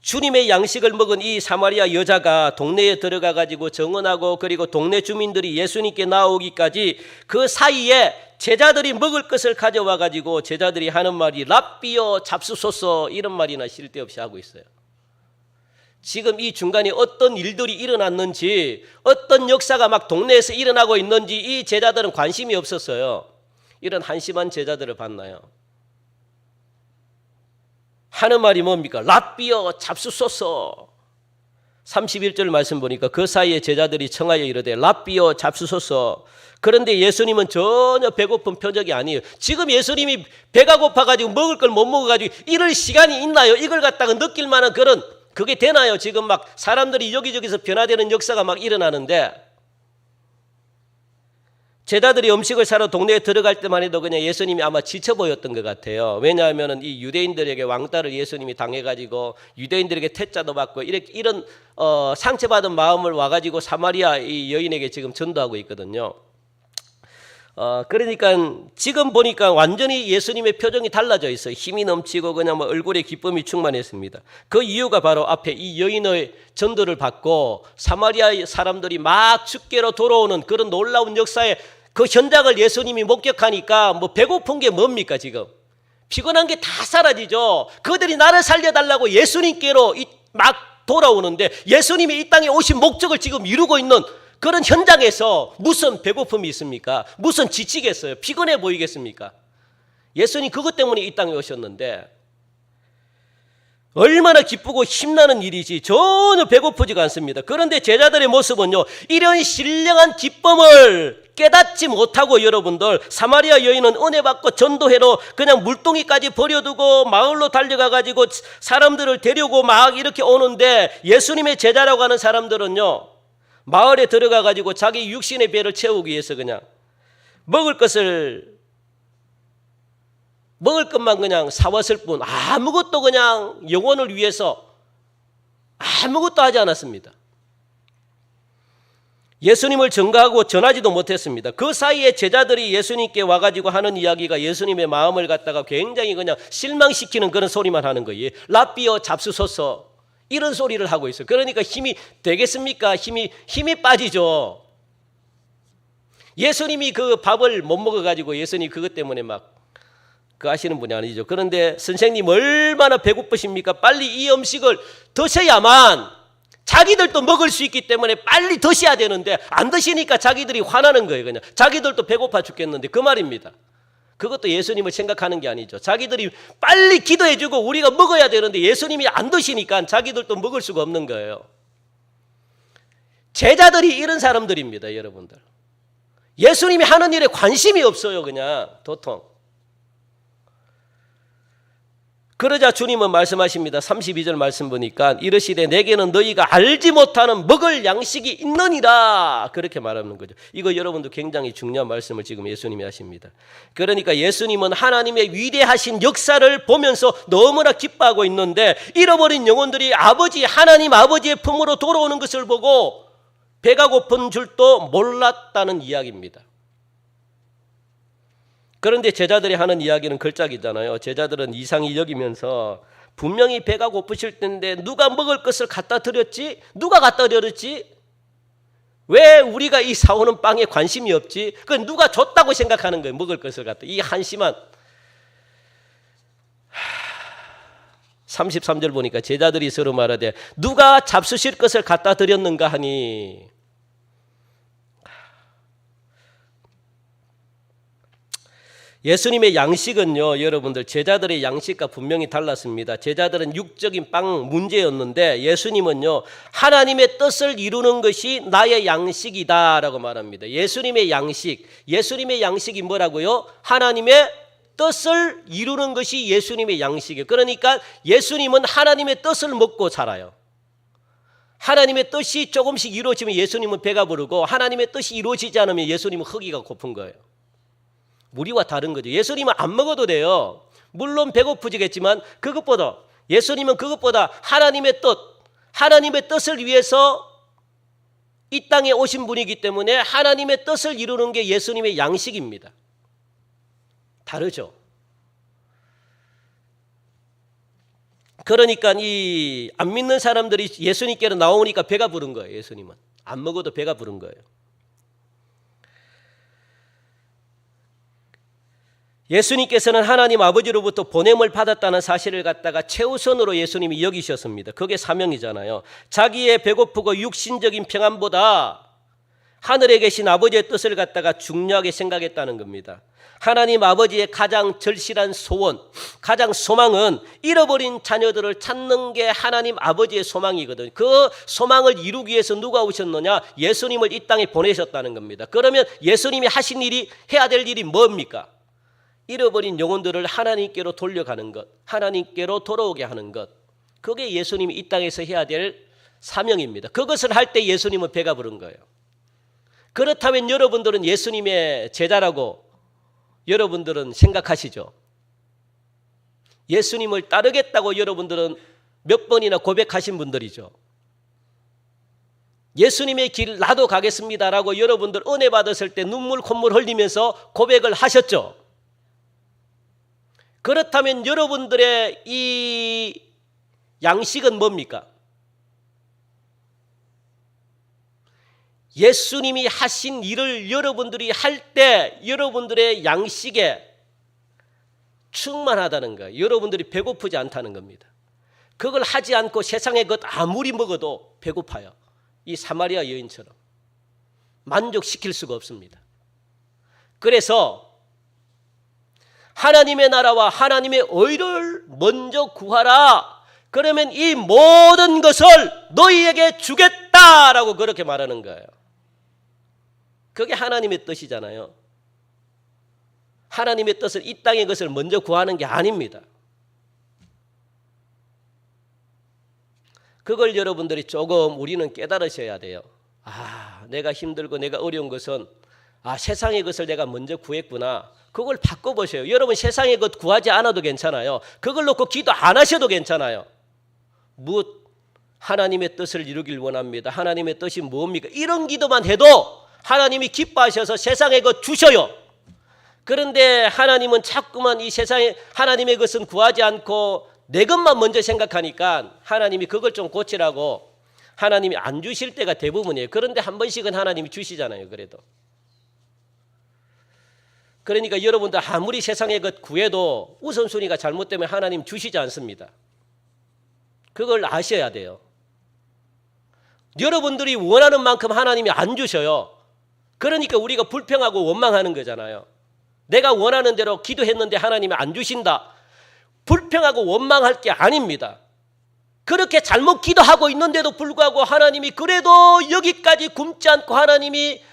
주님의 양식을 먹은 이 사마리아 여자가 동네에 들어가 가지고 정언하고, 그리고 동네 주민들이 예수님께 나오기까지 그 사이에 제자들이 먹을 것을 가져와 가지고 제자들이 하는 말이 랍비여 잡수소서, 이런 말이나 쉴 데 없이 하고 있어요. 지금 이 중간에 어떤 일들이 일어났는지, 어떤 역사가 막 동네에서 일어나고 있는지 이 제자들은 관심이 없었어요. 이런 한심한 제자들을 봤나요? 하는 말이 뭡니까? 랍비여 잡수소서. 31절 말씀 보니까 그 사이에 제자들이 청하여 이르되 랍비여 잡수소서. 그런데 예수님은 전혀 배고픈 표적이 아니에요. 지금 예수님이 배가 고파가지고 먹을 걸 못 먹어가지고 이럴 시간이 있나요? 이걸 갖다가 느낄 만한 그런 그게 되나요? 지금 막 사람들이 여기저기서 변화되는 역사가 막 일어나는데 제자들이 음식을 사러 동네에 들어갈 때만 해도 그냥 예수님이 아마 지쳐 보였던 것 같아요. 왜냐하면 이 유대인들에게 왕따를 예수님이 당해가지고 유대인들에게 퇴짜도 받고 이런 상처받은 마음을 와가지고 사마리아 이 여인에게 지금 전도하고 있거든요. 그러니까 지금 보니까 완전히 예수님의 표정이 달라져 있어요. 힘이 넘치고 그냥 뭐 얼굴에 기쁨이 충만했습니다. 그 이유가 바로 앞에 이 여인의 전도를 받고 사마리아 사람들이 막 죽게로 돌아오는 그런 놀라운 역사의 그 현장을 예수님이 목격하니까 뭐 배고픈 게 뭡니까 지금? 피곤한 게 다 사라지죠. 그들이 나를 살려달라고 예수님께로 막 돌아오는데 예수님이 이 땅에 오신 목적을 지금 이루고 있는 그런 현장에서 무슨 배고픔이 있습니까? 무슨 지치겠어요? 피곤해 보이겠습니까? 예수님 그것 때문에 이 땅에 오셨는데 얼마나 기쁘고 힘나는 일이지 전혀 배고프지가 않습니다. 그런데 제자들의 모습은요, 이런 신령한 기쁨을 깨닫지 못하고 여러분들 사마리아 여인은 은혜 받고 전도회로 그냥 물동이까지 버려두고 마을로 달려가가지고 사람들을 데리고 막 이렇게 오는데 예수님의 제자라고 하는 사람들은요 마을에 들어가가지고 자기 육신의 배를 채우기 위해서 그냥 먹을 것만 그냥 사왔을 뿐 아무것도 그냥 영혼을 위해서 아무것도 하지 않았습니다. 예수님을 증거하고 전하지도 못했습니다. 그 사이에 제자들이 예수님께 와가지고 하는 이야기가 예수님의 마음을 갖다가 굉장히 그냥 실망시키는 그런 소리만 하는 거예요. 랍비여 잡수소서 이런 소리를 하고 있어요. 그러니까 힘이 되겠습니까? 힘이 빠지죠. 예수님이 그 밥을 못 먹어가지고 예수님 그것 때문에 막 그 하시는 분이 아니죠. 그런데 선생님 얼마나 배고프십니까? 빨리 이 음식을 드셔야만 자기들도 먹을 수 있기 때문에 빨리 드셔야 되는데 안 드시니까 자기들이 화나는 거예요. 그냥 자기들도 배고파 죽겠는데 그 말입니다. 그것도 예수님을 생각하는 게 아니죠. 자기들이 빨리 기도해주고 우리가 먹어야 되는데 예수님이 안 드시니까 자기들도 먹을 수가 없는 거예요. 제자들이 이런 사람들입니다. 여러분들. 예수님이 하는 일에 관심이 없어요. 그냥 도통. 그러자 주님은 말씀하십니다. 32절 말씀 보니까 이르시되 내게는 너희가 알지 못하는 먹을 양식이 있느니라 그렇게 말하는 거죠. 이거 여러분도 굉장히 중요한 말씀을 지금 예수님이 하십니다. 그러니까 예수님은 하나님의 위대하신 역사를 보면서 너무나 기뻐하고 있는데 잃어버린 영혼들이 하나님 아버지의 품으로 돌아오는 것을 보고 배가 고픈 줄도 몰랐다는 이야기입니다. 그런데 제자들이 하는 이야기는 걸작이잖아요. 제자들은 이상히 여기면서 분명히 배가 고프실 텐데 누가 먹을 것을 갖다 드렸지? 누가 갖다 드렸지? 왜 우리가 이 사오는 빵에 관심이 없지? 그 누가 줬다고 생각하는 거예요. 먹을 것을 갖다. 이 한심한 33절 보니까 제자들이 서로 말하되 누가 잡수실 것을 갖다 드렸는가 하니 예수님의 양식은요, 여러분들 제자들의 양식과 분명히 달랐습니다. 제자들은 육적인 빵 문제였는데 예수님은요, 하나님의 뜻을 이루는 것이 나의 양식이다라고 말합니다. 예수님의 양식이 뭐라고요? 하나님의 뜻을 이루는 것이 예수님의 양식이에요. 그러니까 예수님은 하나님의 뜻을 먹고 살아요. 하나님의 뜻이 조금씩 이루어지면 예수님은 배가 부르고 하나님의 뜻이 이루어지지 않으면 예수님은 허기가 고픈 거예요. 우리와 다른 거죠. 예수님은 안 먹어도 돼요. 물론 배고프지겠지만 예수님은 그것보다 하나님의 뜻을 위해서 이 땅에 오신 분이기 때문에 하나님의 뜻을 이루는 게 예수님의 양식입니다. 다르죠. 그러니까 이 안 믿는 사람들이 예수님께로 나오니까 배가 부른 거예요. 예수님은 안 먹어도 배가 부른 거예요. 예수님께서는 하나님 아버지로부터 보냄을 받았다는 사실을 갖다가 최우선으로 예수님이 여기셨습니다. 그게 사명이잖아요. 자기의 배고프고 육신적인 평안보다 하늘에 계신 아버지의 뜻을 갖다가 중요하게 생각했다는 겁니다. 하나님 아버지의 가장 절실한 소원, 가장 소망은 잃어버린 자녀들을 찾는 게 하나님 아버지의 소망이거든요. 그 소망을 이루기 위해서 누가 오셨느냐? 예수님을 이 땅에 보내셨다는 겁니다. 그러면 예수님이 하신 일이, 해야 될 일이 뭡니까? 잃어버린 영혼들을 하나님께로 돌려가는 것, 하나님께로 돌아오게 하는 것. 그게 예수님이 이 땅에서 해야 될 사명입니다. 그것을 할 때 예수님은 배가 부른 거예요. 그렇다면 여러분들은 예수님의 제자라고 여러분들은 생각하시죠? 예수님을 따르겠다고 여러분들은 몇 번이나 고백하신 분들이죠. 예수님의 길 나도 가겠습니다라고 여러분들 은혜 받았을 때 눈물 콧물 흘리면서 고백을 하셨죠. 그렇다면 여러분들의 이 양식은 뭡니까? 예수님이 하신 일을 여러분들이 할 때 여러분들의 양식에 충만하다는 거예요. 여러분들이 배고프지 않다는 겁니다. 그걸 하지 않고 세상의 것 아무리 먹어도 배고파요. 이 사마리아 여인처럼 만족시킬 수가 없습니다. 그래서 하나님의 나라와 하나님의 의를 먼저 구하라. 그러면 이 모든 것을 너희에게 주겠다라고 그렇게 말하는 거예요. 그게 하나님의 뜻이잖아요. 하나님의 뜻을 이 땅의 것을 먼저 구하는 게 아닙니다. 그걸 여러분들이 조금 우리는 깨달으셔야 돼요. 내가 힘들고 내가 어려운 것은 세상의 것을 내가 먼저 구했구나. 그걸 바꿔보세요. 여러분 세상의 것 구하지 않아도 괜찮아요. 그걸 놓고 기도 안 하셔도 괜찮아요. 하나님의 뜻을 이루길 원합니다. 하나님의 뜻이 뭡니까? 이런 기도만 해도 하나님이 기뻐하셔서 세상의 것 주셔요. 그런데 하나님은 자꾸만 이 세상에 하나님의 것은 구하지 않고 내 것만 먼저 생각하니까 하나님이 그걸 좀 고치라고 하나님이 안 주실 때가 대부분이에요. 그런데 한 번씩은 하나님이 주시잖아요. 그래도. 그러니까 여러분들 아무리 세상의 것 구해도 우선순위가 잘못되면 하나님 주시지 않습니다. 그걸 아셔야 돼요. 여러분들이 원하는 만큼 하나님이 안 주셔요. 그러니까 우리가 불평하고 원망하는 거잖아요. 내가 원하는 대로 기도했는데 하나님이 안 주신다. 불평하고 원망할 게 아닙니다. 그렇게 잘못 기도하고 있는데도 불구하고 하나님이 그래도 여기까지 굶지 않고 하나님이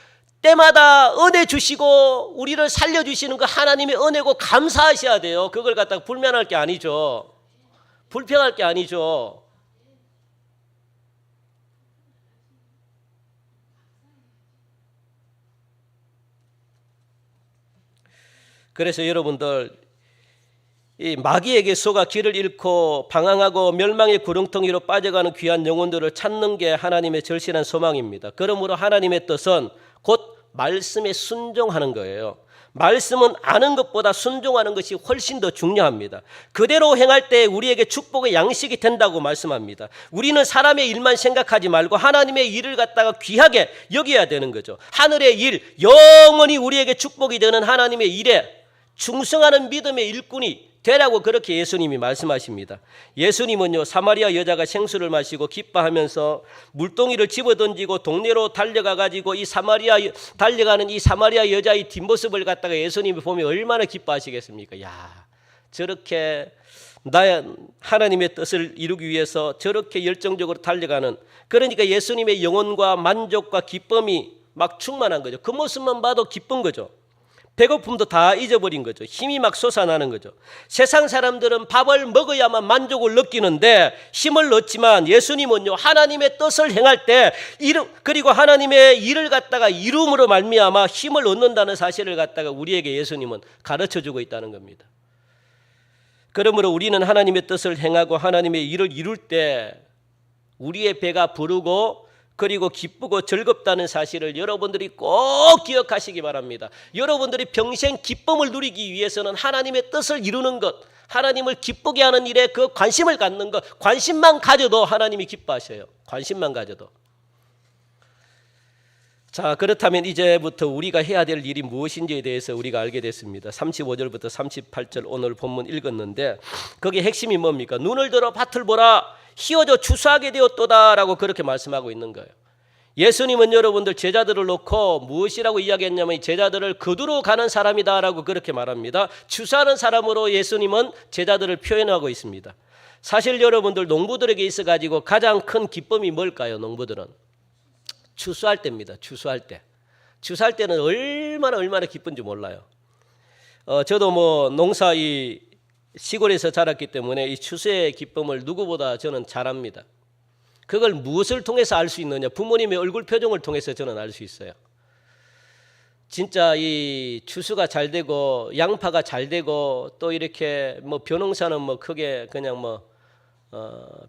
때마다 은혜 주시고 우리를 살려주시는 거 하나님의 은혜고 감사하셔야 돼요. 그걸 갖다가 불만할 게 아니죠. 불평할 게 아니죠. 그래서 여러분들 이 마귀에게 속아 길을 잃고 방황하고 멸망의 구렁텅이로 빠져가는 귀한 영혼들을 찾는 게 하나님의 절실한 소망입니다. 그러므로 하나님의 뜻은 곧 말씀에 순종하는 거예요. 말씀은 아는 것보다 순종하는 것이 훨씬 더 중요합니다. 그대로 행할 때 우리에게 축복의 양식이 된다고 말씀합니다. 우리는 사람의 일만 생각하지 말고 하나님의 일을 갖다가 귀하게 여겨야 되는 거죠. 하늘의 일, 영원히 우리에게 축복이 되는 하나님의 일에 충성하는 믿음의 일꾼이 되라고 그렇게 예수님이 말씀하십니다. 예수님은요, 사마리아 여자가 생수를 마시고 기뻐하면서 물동이를 집어던지고 동네로 달려가가지고 달려가는 이 사마리아 여자의 뒷모습을 갖다가 예수님이 보면 얼마나 기뻐하시겠습니까? 저렇게 하나님의 뜻을 이루기 위해서 저렇게 열정적으로 달려가는, 그러니까 예수님의 영혼과 만족과 기쁨이 막 충만한 거죠. 그 모습만 봐도 기쁜 거죠. 배고픔도 다 잊어버린 거죠. 힘이 막 솟아나는 거죠. 세상 사람들은 밥을 먹어야만 만족을 느끼는데 힘을 얻지만 예수님은요, 하나님의 뜻을 행할 때 그리고 하나님의 일을 갖다가 이룸으로 말미암아 힘을 얻는다는 사실을 갖다가 우리에게 예수님은 가르쳐주고 있다는 겁니다. 그러므로 우리는 하나님의 뜻을 행하고 하나님의 일을 이룰 때 우리의 배가 부르고 그리고 기쁘고 즐겁다는 사실을 여러분들이 꼭 기억하시기 바랍니다. 여러분들이 평생 기쁨을 누리기 위해서는 하나님의 뜻을 이루는 것, 하나님을 기쁘게 하는 일에 그 관심을 갖는 것, 관심만 가져도 하나님이 기뻐하셔요. 관심만 가져도. 자, 그렇다면 이제부터 우리가 해야 될 일이 무엇인지에 대해서 우리가 알게 됐습니다. 35절부터 38절 오늘 본문 읽었는데 거기에 핵심이 뭡니까? 눈을 들어 밭을 보라, 희어져 추수하게 되었도다라고 그렇게 말씀하고 있는 거예요. 예수님은 여러분들 제자들을 놓고 무엇이라고 이야기했냐면 제자들을 거두러 가는 사람이다라고 그렇게 말합니다. 추수하는 사람으로 예수님은 제자들을 표현하고 있습니다. 사실 여러분들 농부들에게 있어가지고 가장 큰 기쁨이 뭘까요? 농부들은 추수할 때입니다. 추수할 때. 추수할 때는 얼마나 기쁜지 몰라요. 저도 뭐 농사 이 시골에서 자랐기 때문에 이 추수의 기쁨을 누구보다 저는 잘 압니다. 그걸 무엇을 통해서 알 수 있느냐? 부모님의 얼굴 표정을 통해서 저는 알 수 있어요. 진짜 이 추수가 잘 되고 양파가 잘 되고 또 이렇게 뭐 벼농사는 뭐 크게 그냥 뭐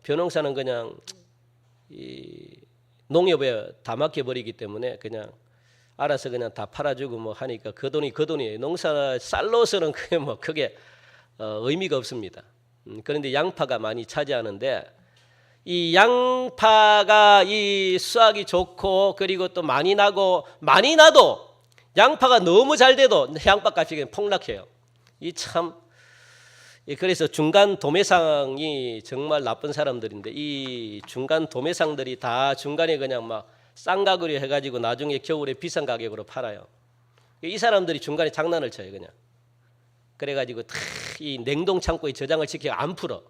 벼농사는 그냥 이 농협에 다 맡겨버리기 때문에 그냥 알아서 그냥 다 팔아주고 뭐 하니까 그 돈이에요. 농사 쌀로서는 그게 뭐 크게 의미가 없습니다. 그런데 양파가 많이 차지하는데 이 양파가 이 수확이 좋고 그리고 또 많이 나도 양파가 너무 잘 돼도 양파값이 그냥 폭락해요. 그래서 중간 도매상이 정말 나쁜 사람들인데 이 중간 도매상들이 다 중간에 그냥 막 싼 가격으로 해가지고 나중에 겨울에 비싼 가격으로 팔아요. 이 사람들이 중간에 장난을 쳐요 그냥. 그래가지고 다 이 냉동 창고에 저장을 시켜 안 풀어.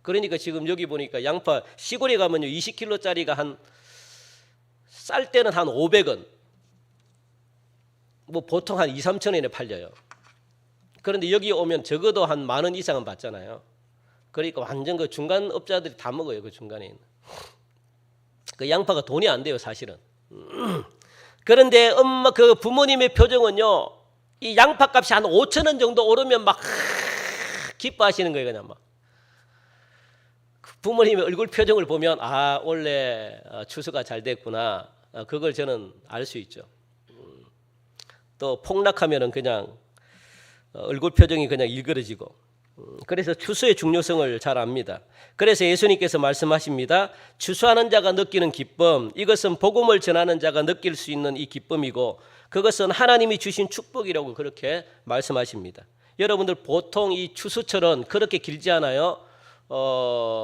그러니까 지금 여기 보니까 양파 시골에 가면요 20kg짜리가 한 쌀 때는 한 500원, 뭐 보통 한 2~3천 원에 팔려요. 그런데 여기 오면 적어도 한 10,000원 이상은 받잖아요. 그러니까 완전 그 중간 업자들이 다 먹어요. 그 중간에 있는. 그 양파가 돈이 안 돼요, 사실은. 그런데 그 부모님의 표정은요, 이 양파값이 한 5,000원 정도 오르면 막 기뻐하시는 거예요, 그냥 막. 부모님의 얼굴 표정을 보면 원래 추수가 잘 됐구나. 그걸 저는 알 수 있죠. 또 폭락하면은 그냥 얼굴 표정이 그냥 일그러지고. 그래서 추수의 중요성을 잘 압니다. 그래서 예수님께서 말씀하십니다. 추수하는 자가 느끼는 기쁨, 이것은 복음을 전하는 자가 느낄 수 있는 이 기쁨이고 그것은 하나님이 주신 축복이라고 그렇게 말씀하십니다. 여러분들 보통 이 추수철은 그렇게 길지 않아요?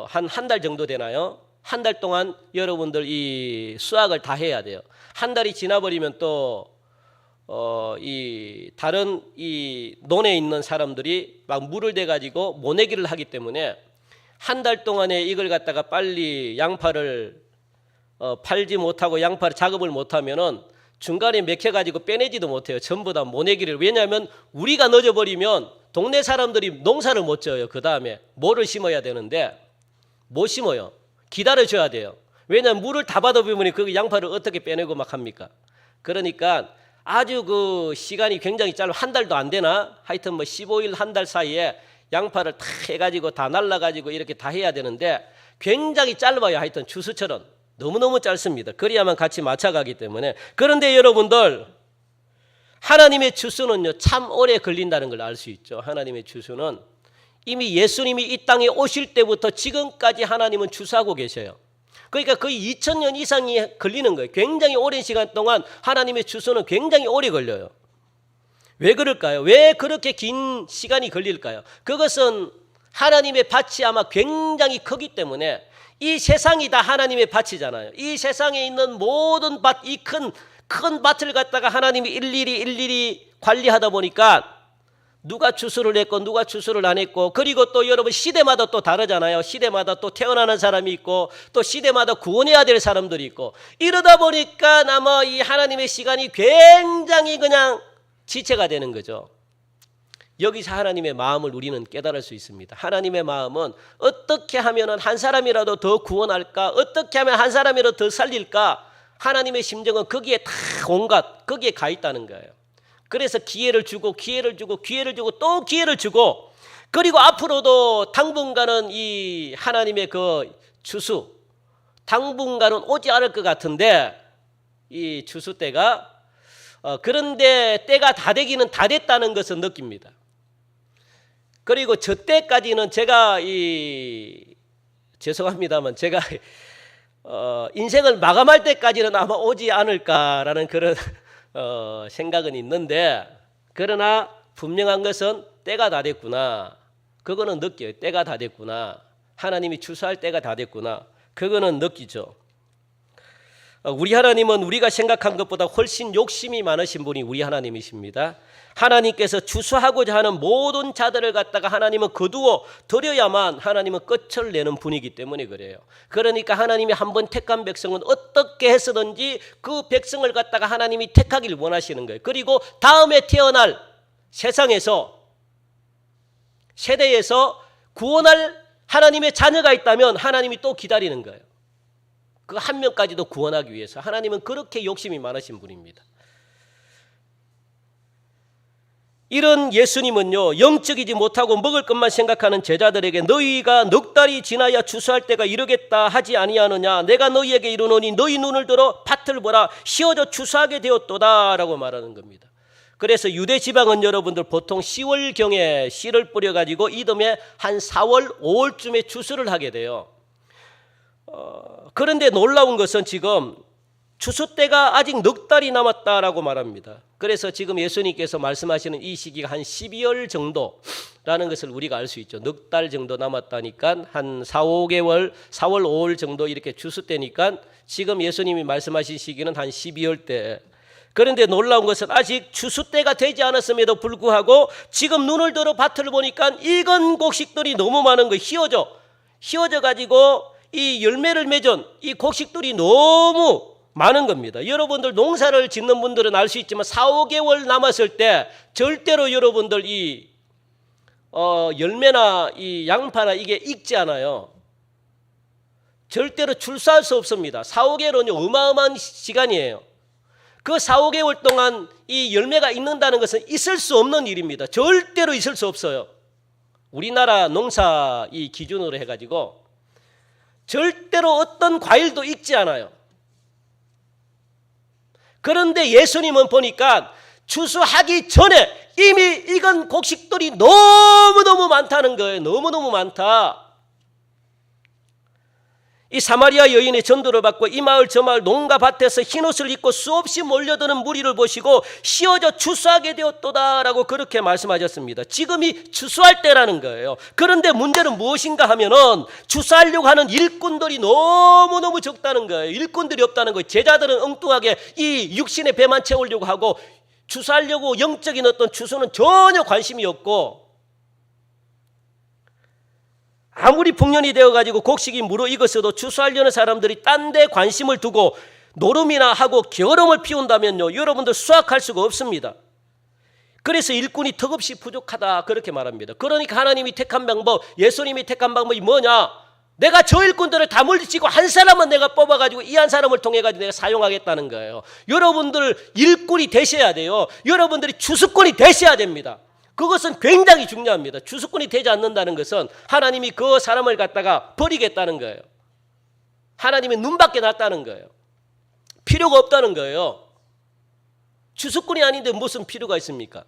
한 달 정도 되나요? 한 달 동안 여러분들 이 수확을 다 해야 돼요. 한 달이 지나버리면 또 이 다른 이 논에 있는 사람들이 막 물을 대 가지고 모내기를 하기 때문에 한 달 동안에 이걸 갖다가 빨리 양파를 팔지 못하고 양파를 작업을 못하면은 중간에 맥혀 가지고 빼내지도 못해요. 전부 다 모내기를. 왜냐하면 우리가 늦어버리면 동네 사람들이 농사를 못 지어요. 그 다음에 뭐를 심어야 되는데 못 심어요. 기다려줘야 돼요. 왜냐하면 물을 다 받아보면 그 양파를 어떻게 빼내고 막 합니까? 그러니까 아주 그 시간이 굉장히 짧아. 한 달도 안 되나? 하여튼 뭐 15일 한 달 사이에 양파를 다 해가지고 다 날라가지고 이렇게 다 해야 되는데 굉장히 짧아요. 하여튼 추수철은 너무너무 짧습니다. 그래야만 같이 맞춰가기 때문에. 그런데 여러분들 하나님의 추수는요 참 오래 걸린다는 걸 알 수 있죠. 하나님의 추수는 이미 예수님이 이 땅에 오실 때부터 지금까지 하나님은 추수하고 계셔요. 그러니까 거의 2000년 이상이 걸리는 거예요. 굉장히 오랜 시간 동안 하나님의 추수는 굉장히 오래 걸려요. 왜 그럴까요? 왜 그렇게 긴 시간이 걸릴까요? 그것은 하나님의 밭이 아마 굉장히 크기 때문에 이 세상이 다 하나님의 밭이잖아요. 이 세상에 있는 모든 밭, 이 큰 밭을 갖다가 하나님이 일일이 관리하다 보니까 누가 추수를 했고 누가 추수를 안 했고 그리고 또 여러분 시대마다 또 다르잖아요. 시대마다 또 태어나는 사람이 있고 또 시대마다 구원해야 될 사람들이 있고 이러다 보니까 아마 이 하나님의 시간이 굉장히 그냥 지체가 되는 거죠. 여기서 하나님의 마음을 우리는 깨달을 수 있습니다. 하나님의 마음은 어떻게 하면 한 사람이라도 더 구원할까? 어떻게 하면 한 사람이라도 더 살릴까? 하나님의 심정은 거기에 다 온갖 거기에 가 있다는 거예요. 그래서 기회를 주고 또 기회를 주고 그리고 앞으로도 당분간은 이 하나님의 그 추수 당분간은 오지 않을 것 같은데 이 추수 때가 그런데 때가 다 되기는 다 됐다는 것을 느낍니다. 그리고 저 때까지는 제가 죄송합니다만 제가 인생을 마감할 때까지는 아마 오지 않을까라는 그런 생각은 있는데, 그러나 분명한 것은 때가 다 됐구나. 그거는 느껴요. 때가 다 됐구나. 하나님이 추수할 때가 다 됐구나. 그거는 느끼죠. 우리 하나님은 우리가 생각한 것보다 훨씬 욕심이 많으신 분이 우리 하나님이십니다. 하나님께서 추수하고자 하는 모든 자들을 갖다가 하나님은 거두어 드려야만 하나님은 끝을 내는 분이기 때문에 그래요. 그러니까 하나님이 한번 택한 백성은 어떻게 해서든지 그 백성을 갖다가 하나님이 택하기를 원하시는 거예요. 그리고 다음에 태어날 세상에서, 세대에서 구원할 하나님의 자녀가 있다면 하나님이 또 기다리는 거예요. 그 한 명까지도 구원하기 위해서. 하나님은 그렇게 욕심이 많으신 분입니다. 이런 예수님은요, 영적이지 못하고 먹을 것만 생각하는 제자들에게 너희가 넉 달이 지나야 추수할 때가 이르겠다 하지 아니하느냐. 내가 너희에게 이르노니 너희 눈을 들어 밭을 보라. 씌어져 추수하게 되었도다 라고 말하는 겁니다. 그래서 유대 지방은 여러분들 보통 10월경에 씨를 뿌려가지고 이듬해 한 4월, 5월쯤에 추수를 하게 돼요. 그런데 놀라운 것은 지금 추수 때가 아직 넉 달이 남았다라고 말합니다. 그래서 지금 예수님께서 말씀하시는 이 시기가 한 12월 정도라는 것을 우리가 알 수 있죠. 넉 달 정도 남았다니까 한 4, 5개월, 4월, 5월 정도 이렇게 추수 때니까 지금 예수님이 말씀하신 시기는 한 12월 때. 그런데 놀라운 것은 아직 추수 때가 되지 않았음에도 불구하고 지금 눈을 들어 밭을 보니까 익은 곡식들이 너무 많은 거예요. 휘어져 가지고 이 열매를 맺은 이 곡식들이 너무 많은 겁니다. 여러분들 농사를 짓는 분들은 알 수 있지만 4, 5개월 남았을 때 절대로 여러분들 이 열매나 이 양파나 이게 익지 않아요. 절대로 출사할 수 없습니다. 4, 5개월은 어마어마한 시간이에요. 그 4, 5개월 동안 이 열매가 익는다는 것은 있을 수 없는 일입니다. 절대로 있을 수 없어요. 우리나라 농사 이 기준으로 해가지고 절대로 어떤 과일도 익지 않아요. 그런데 예수님은 보니까 추수하기 전에 이미 익은 곡식들이 너무너무 많다는 거예요. 너무너무 많다. 이 사마리아 여인의 전도를 받고 이 마을 저 마을 농가 밭에서 흰옷을 입고 수없이 몰려드는 무리를 보시고 씌어져 추수하게 되었도다라고 그렇게 말씀하셨습니다. 지금이 추수할 때라는 거예요. 그런데 문제는 무엇인가 하면은 추수하려고 하는 일꾼들이 너무너무 적다는 거예요. 일꾼들이 없다는 거예요. 제자들은 엉뚱하게 이 육신의 배만 채우려고 하고 추수하려고 영적인 어떤 추수는 전혀 관심이 없고, 아무리 풍년이 되어가지고 곡식이 무르익었어도 추수하려는 사람들이 딴 데 관심을 두고 노름이나 하고 게으름을 피운다면요, 여러분들 수확할 수가 없습니다. 그래서 일꾼이 턱없이 부족하다 그렇게 말합니다. 그러니까 하나님이 택한 방법, 예수님이 택한 방법이 뭐냐? 내가 저 일꾼들을 다 물리치고 한 사람은 내가 뽑아가지고 이 한 사람을 통해가지고 내가 사용하겠다는 거예요. 여러분들 일꾼이 되셔야 돼요. 여러분들이 추수꾼이 되셔야 됩니다. 그것은 굉장히 중요합니다. 추수꾼이 되지 않는다는 것은 하나님이 그 사람을 갖다가 버리겠다는 거예요. 하나님의 눈밖에 났다는 거예요. 필요가 없다는 거예요. 추수꾼이 아닌데 무슨 필요가 있습니까?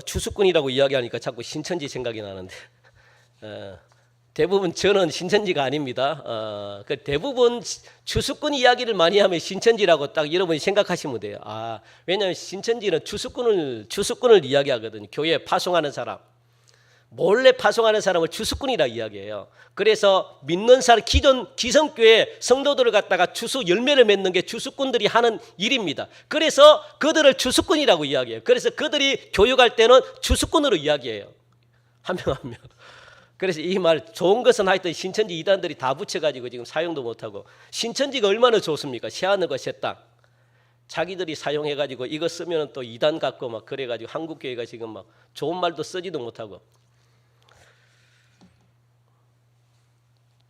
추수꾼이라고 이야기하니까 자꾸 신천지 생각이 나는데 대부분 저는 신천지가 아닙니다. 대부분 추수꾼 이야기를 많이 하면 신천지라고 딱 여러분이 생각하시면 돼요. 왜냐하면 신천지는 추수꾼을 이야기하거든요. 교회에 파송하는 사람, 몰래 파송하는 사람을 추수꾼이라 이야기해요. 그래서 믿는 사람, 기존 기성교회 성도들을 갖다가 추수 열매를 맺는 게 추수꾼들이 하는 일입니다. 그래서 그들을 추수꾼이라고 이야기해요. 그래서 그들이 교육할 때는 추수꾼으로 이야기해요. 한 명 한 명. 그래서 이 말 좋은 것은 하여튼 신천지 이단들이 다 붙여가지고 지금 사용도 못하고, 신천지가 얼마나 좋습니까? 새하늘과 새 땅 자기들이 사용해가지고 이거 쓰면 또 이단 같고 막 그래가지고 한국교회가 지금 막 좋은 말도 쓰지도 못하고.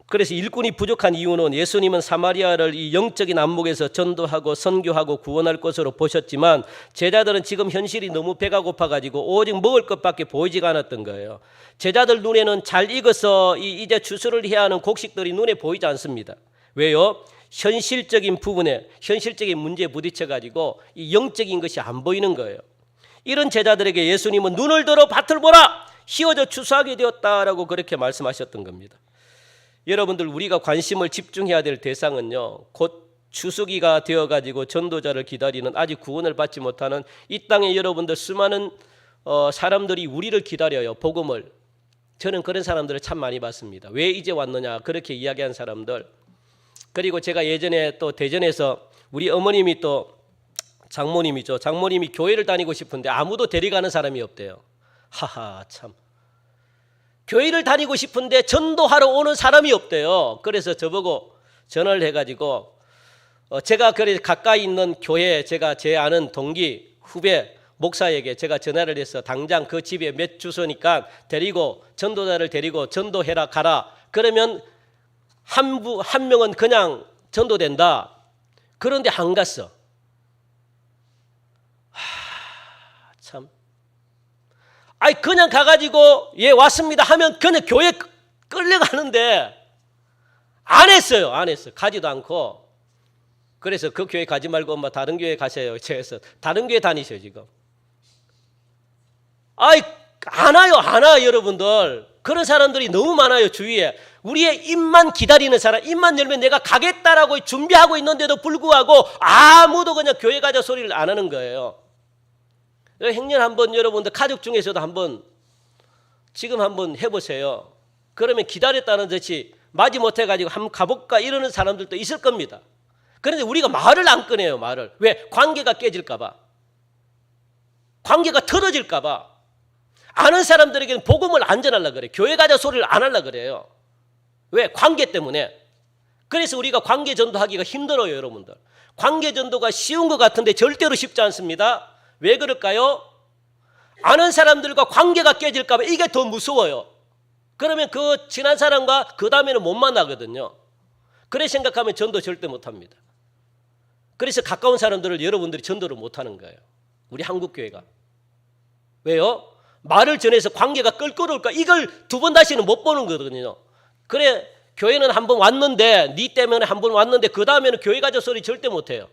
그래서 일꾼이 부족한 이유는 예수님은 사마리아를 이 영적인 안목에서 전도하고 선교하고 구원할 것으로 보셨지만 제자들은 지금 현실이 너무 배가 고파가지고 오직 먹을 것밖에 보이지가 않았던 거예요. 제자들 눈에는 잘 익어서 이제 추수를 해야 하는 곡식들이 눈에 보이지 않습니다. 왜요? 현실적인 부분에, 현실적인 문제에 부딪혀가지고 이 영적인 것이 안 보이는 거예요. 이런 제자들에게 예수님은 눈을 들어 밭을 보라! 휘어져 추수하게 되었다라고 그렇게 말씀하셨던 겁니다. 여러분들 우리가 관심을 집중해야 될 대상은요, 곧 추수기가 되어가지고 전도자를 기다리는 아직 구원을 받지 못하는 이 땅에 여러분들 수많은 사람들이 우리를 기다려요. 복음을. 저는 그런 사람들을 참 많이 봤습니다. 왜 이제 왔느냐 그렇게 이야기한 사람들. 그리고 제가 예전에 또 대전에서 우리 어머님이 또 장모님이죠. 장모님이 교회를 다니고 싶은데 아무도 데려가는 사람이 없대요. 하하 참. 교회를 다니고 싶은데 전도하러 오는 사람이 없대요. 그래서 저보고 전화를 해가지고 제가 그래 가까이 있는 교회 제가 제 아는 동기 후배 목사에게 제가 전화를 해서 당장 그 집에 몇 주소니까 데리고 전도자를 데리고 전도해라 가라. 그러면 한 명은 그냥 전도된다. 그런데 안 갔어. 참. 아이 그냥 가가지고 예 왔습니다 하면 그냥 교회 끌려가는데 안 했어요. 안 했어요. 가지도 않고. 그래서 그 교회 가지 말고 엄마 다른 교회 가세요. 제가 다른 교회 다니셔요 지금. 아이 안 와요. 안 와요 여러분들. 그런 사람들이 너무 많아요 주위에. 우리의 입만 기다리는 사람, 입만 열면 내가 가겠다라고 준비하고 있는데도 불구하고 아무도 그냥 교회 가자 소리를 안 하는 거예요. 행년 한번 여러분들 가족 중에서도 한번 지금 한번 해보세요. 그러면 기다렸다는 듯이 마지 못해가지고 한번 가볼까 이러는 사람들도 있을 겁니다. 그런데 우리가 말을 안 꺼내요. 말을. 왜? 관계가 깨질까 봐. 관계가 틀어질까 봐. 아는 사람들에게는 복음을 안 전하려고 그래요. 교회 가자 소리를 안 하려고 그래요. 왜? 관계 때문에. 그래서 우리가 관계 전도하기가 힘들어요 여러분들. 관계 전도가 쉬운 것 같은데 절대로 쉽지 않습니다. 왜 그럴까요? 아는 사람들과 관계가 깨질까 봐 이게 더 무서워요. 그러면 그 친한 사람과 그 다음에는 못 만나거든요. 그래 생각하면 전도 절대 못합니다. 그래서 가까운 사람들을 여러분들이 전도를 못하는 거예요. 우리 한국교회가. 왜요? 말을 전해서 관계가 껄끄러울까? 이걸 두 번 다시는 못 보는 거거든요. 그래 교회는 한 번 왔는데 니 때문에 한 번 왔는데 그 다음에는 교회 가자 소리 절대 못해요.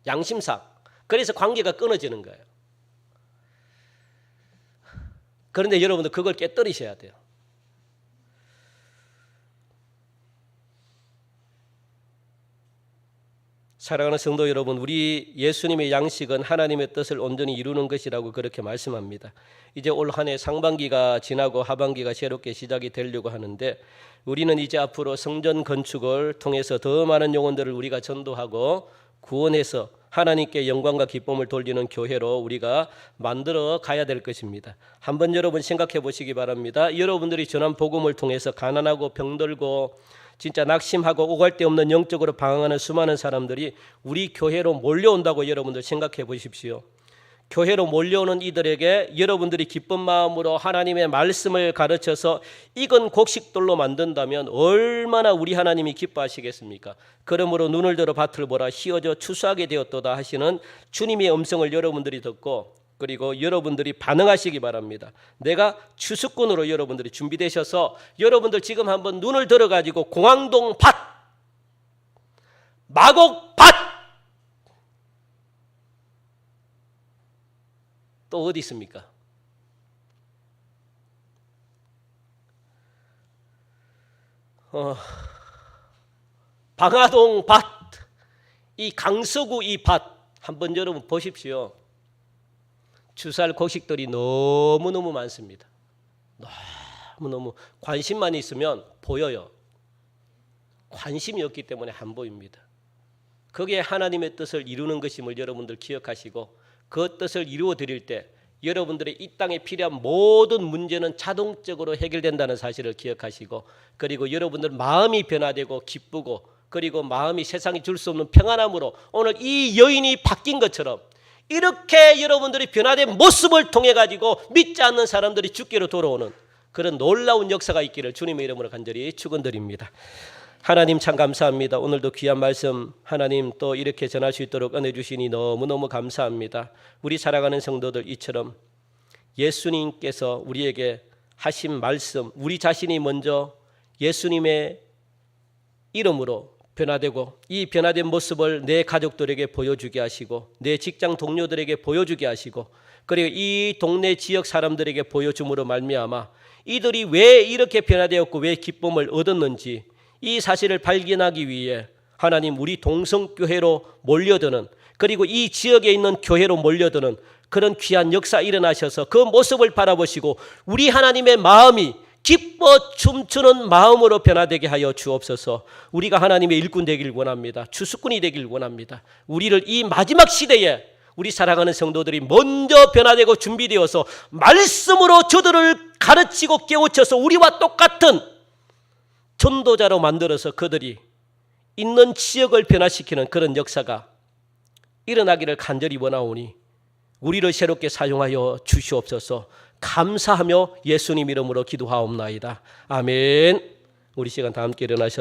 양심상. 그래서 관계가 끊어지는 거예요. 그런데 여러분들 그걸 깨뜨리셔야 돼요. 사랑하는 성도 여러분, 우리 예수님의 양식은 하나님의 뜻을 온전히 이루는 것이라고 그렇게 말씀합니다. 이제 올 한 해 상반기가 지나고 하반기가 새롭게 시작이 되려고 하는데 우리는 이제 앞으로 성전 건축을 통해서 더 많은 영혼들을 우리가 전도하고 구원해서 하나님께 영광과 기쁨을 돌리는 교회로 우리가 만들어 가야 될 것입니다. 한번 여러분 생각해 보시기 바랍니다. 여러분들이 전한 복음을 통해서 가난하고 병들고 진짜 낙심하고 오갈 데 없는 영적으로 방황하는 수많은 사람들이 우리 교회로 몰려온다고 여러분들 생각해 보십시오. 교회로 몰려오는 이들에게 여러분들이 기쁜 마음으로 하나님의 말씀을 가르쳐서 익은 곡식돌로 만든다면 얼마나 우리 하나님이 기뻐하시겠습니까? 그러므로 눈을 들어 밭을 보라 휘어져 추수하게 되었도다 하시는 주님의 음성을 여러분들이 듣고 그리고 여러분들이 반응하시기 바랍니다. 내가 추수꾼으로 여러분들이 준비되셔서 여러분들 지금 한번 눈을 들어가지고 공항동 밭, 마곡 밭, 또 어디 있습니까? 방화동 밭, 이 강서구 이 밭 한번 여러분 보십시오. 추수할 곡식들이 너무너무 많습니다. 너무너무 관심만 있으면 보여요. 관심이 없기 때문에 안 보입니다. 그게 하나님의 뜻을 이루는 것임을 여러분들 기억하시고 그 뜻을 이루어 드릴 때 여러분들의 이 땅에 필요한 모든 문제는 자동적으로 해결된다는 사실을 기억하시고 그리고 여러분들 마음이 변화되고 기쁘고 그리고 마음이 세상이 줄 수 없는 평안함으로 오늘 이 여인이 바뀐 것처럼 이렇게 여러분들이 변화된 모습을 통해 가지고 믿지 않는 사람들이 주께로 돌아오는 그런 놀라운 역사가 있기를 주님의 이름으로 간절히 축원드립니다. 하나님 참 감사합니다. 오늘도 귀한 말씀 하나님 또 이렇게 전할 수 있도록 은혜 주시니 너무너무 감사합니다. 우리 사랑하는 성도들 이처럼 예수님께서 우리에게 하신 말씀 우리 자신이 먼저 예수님의 이름으로 변화되고 이 변화된 모습을 내 가족들에게 보여주게 하시고 내 직장 동료들에게 보여주게 하시고 그리고 이 동네 지역 사람들에게 보여줌으로 말미암아 이들이 왜 이렇게 변화되었고 왜 기쁨을 얻었는지 이 사실을 발견하기 위해 하나님 우리 동성교회로 몰려드는, 그리고 이 지역에 있는 교회로 몰려드는 그런 귀한 역사 일어나셔서 그 모습을 바라보시고 우리 하나님의 마음이 기뻐 춤추는 마음으로 변화되게 하여 주옵소서. 우리가 하나님의 일꾼 되길 원합니다. 주수꾼이 되길 원합니다. 우리를 이 마지막 시대에 우리 사랑하는 성도들이 먼저 변화되고 준비되어서 말씀으로 저들을 가르치고 깨우쳐서 우리와 똑같은 전도자로 만들어서 그들이 있는 지역을 변화시키는 그런 역사가 일어나기를 간절히 원하오니 우리를 새롭게 사용하여 주시옵소서. 감사하며 예수님 이름으로 기도하옵나이다. 아멘. 우리 시간 다 함께 일어나셔서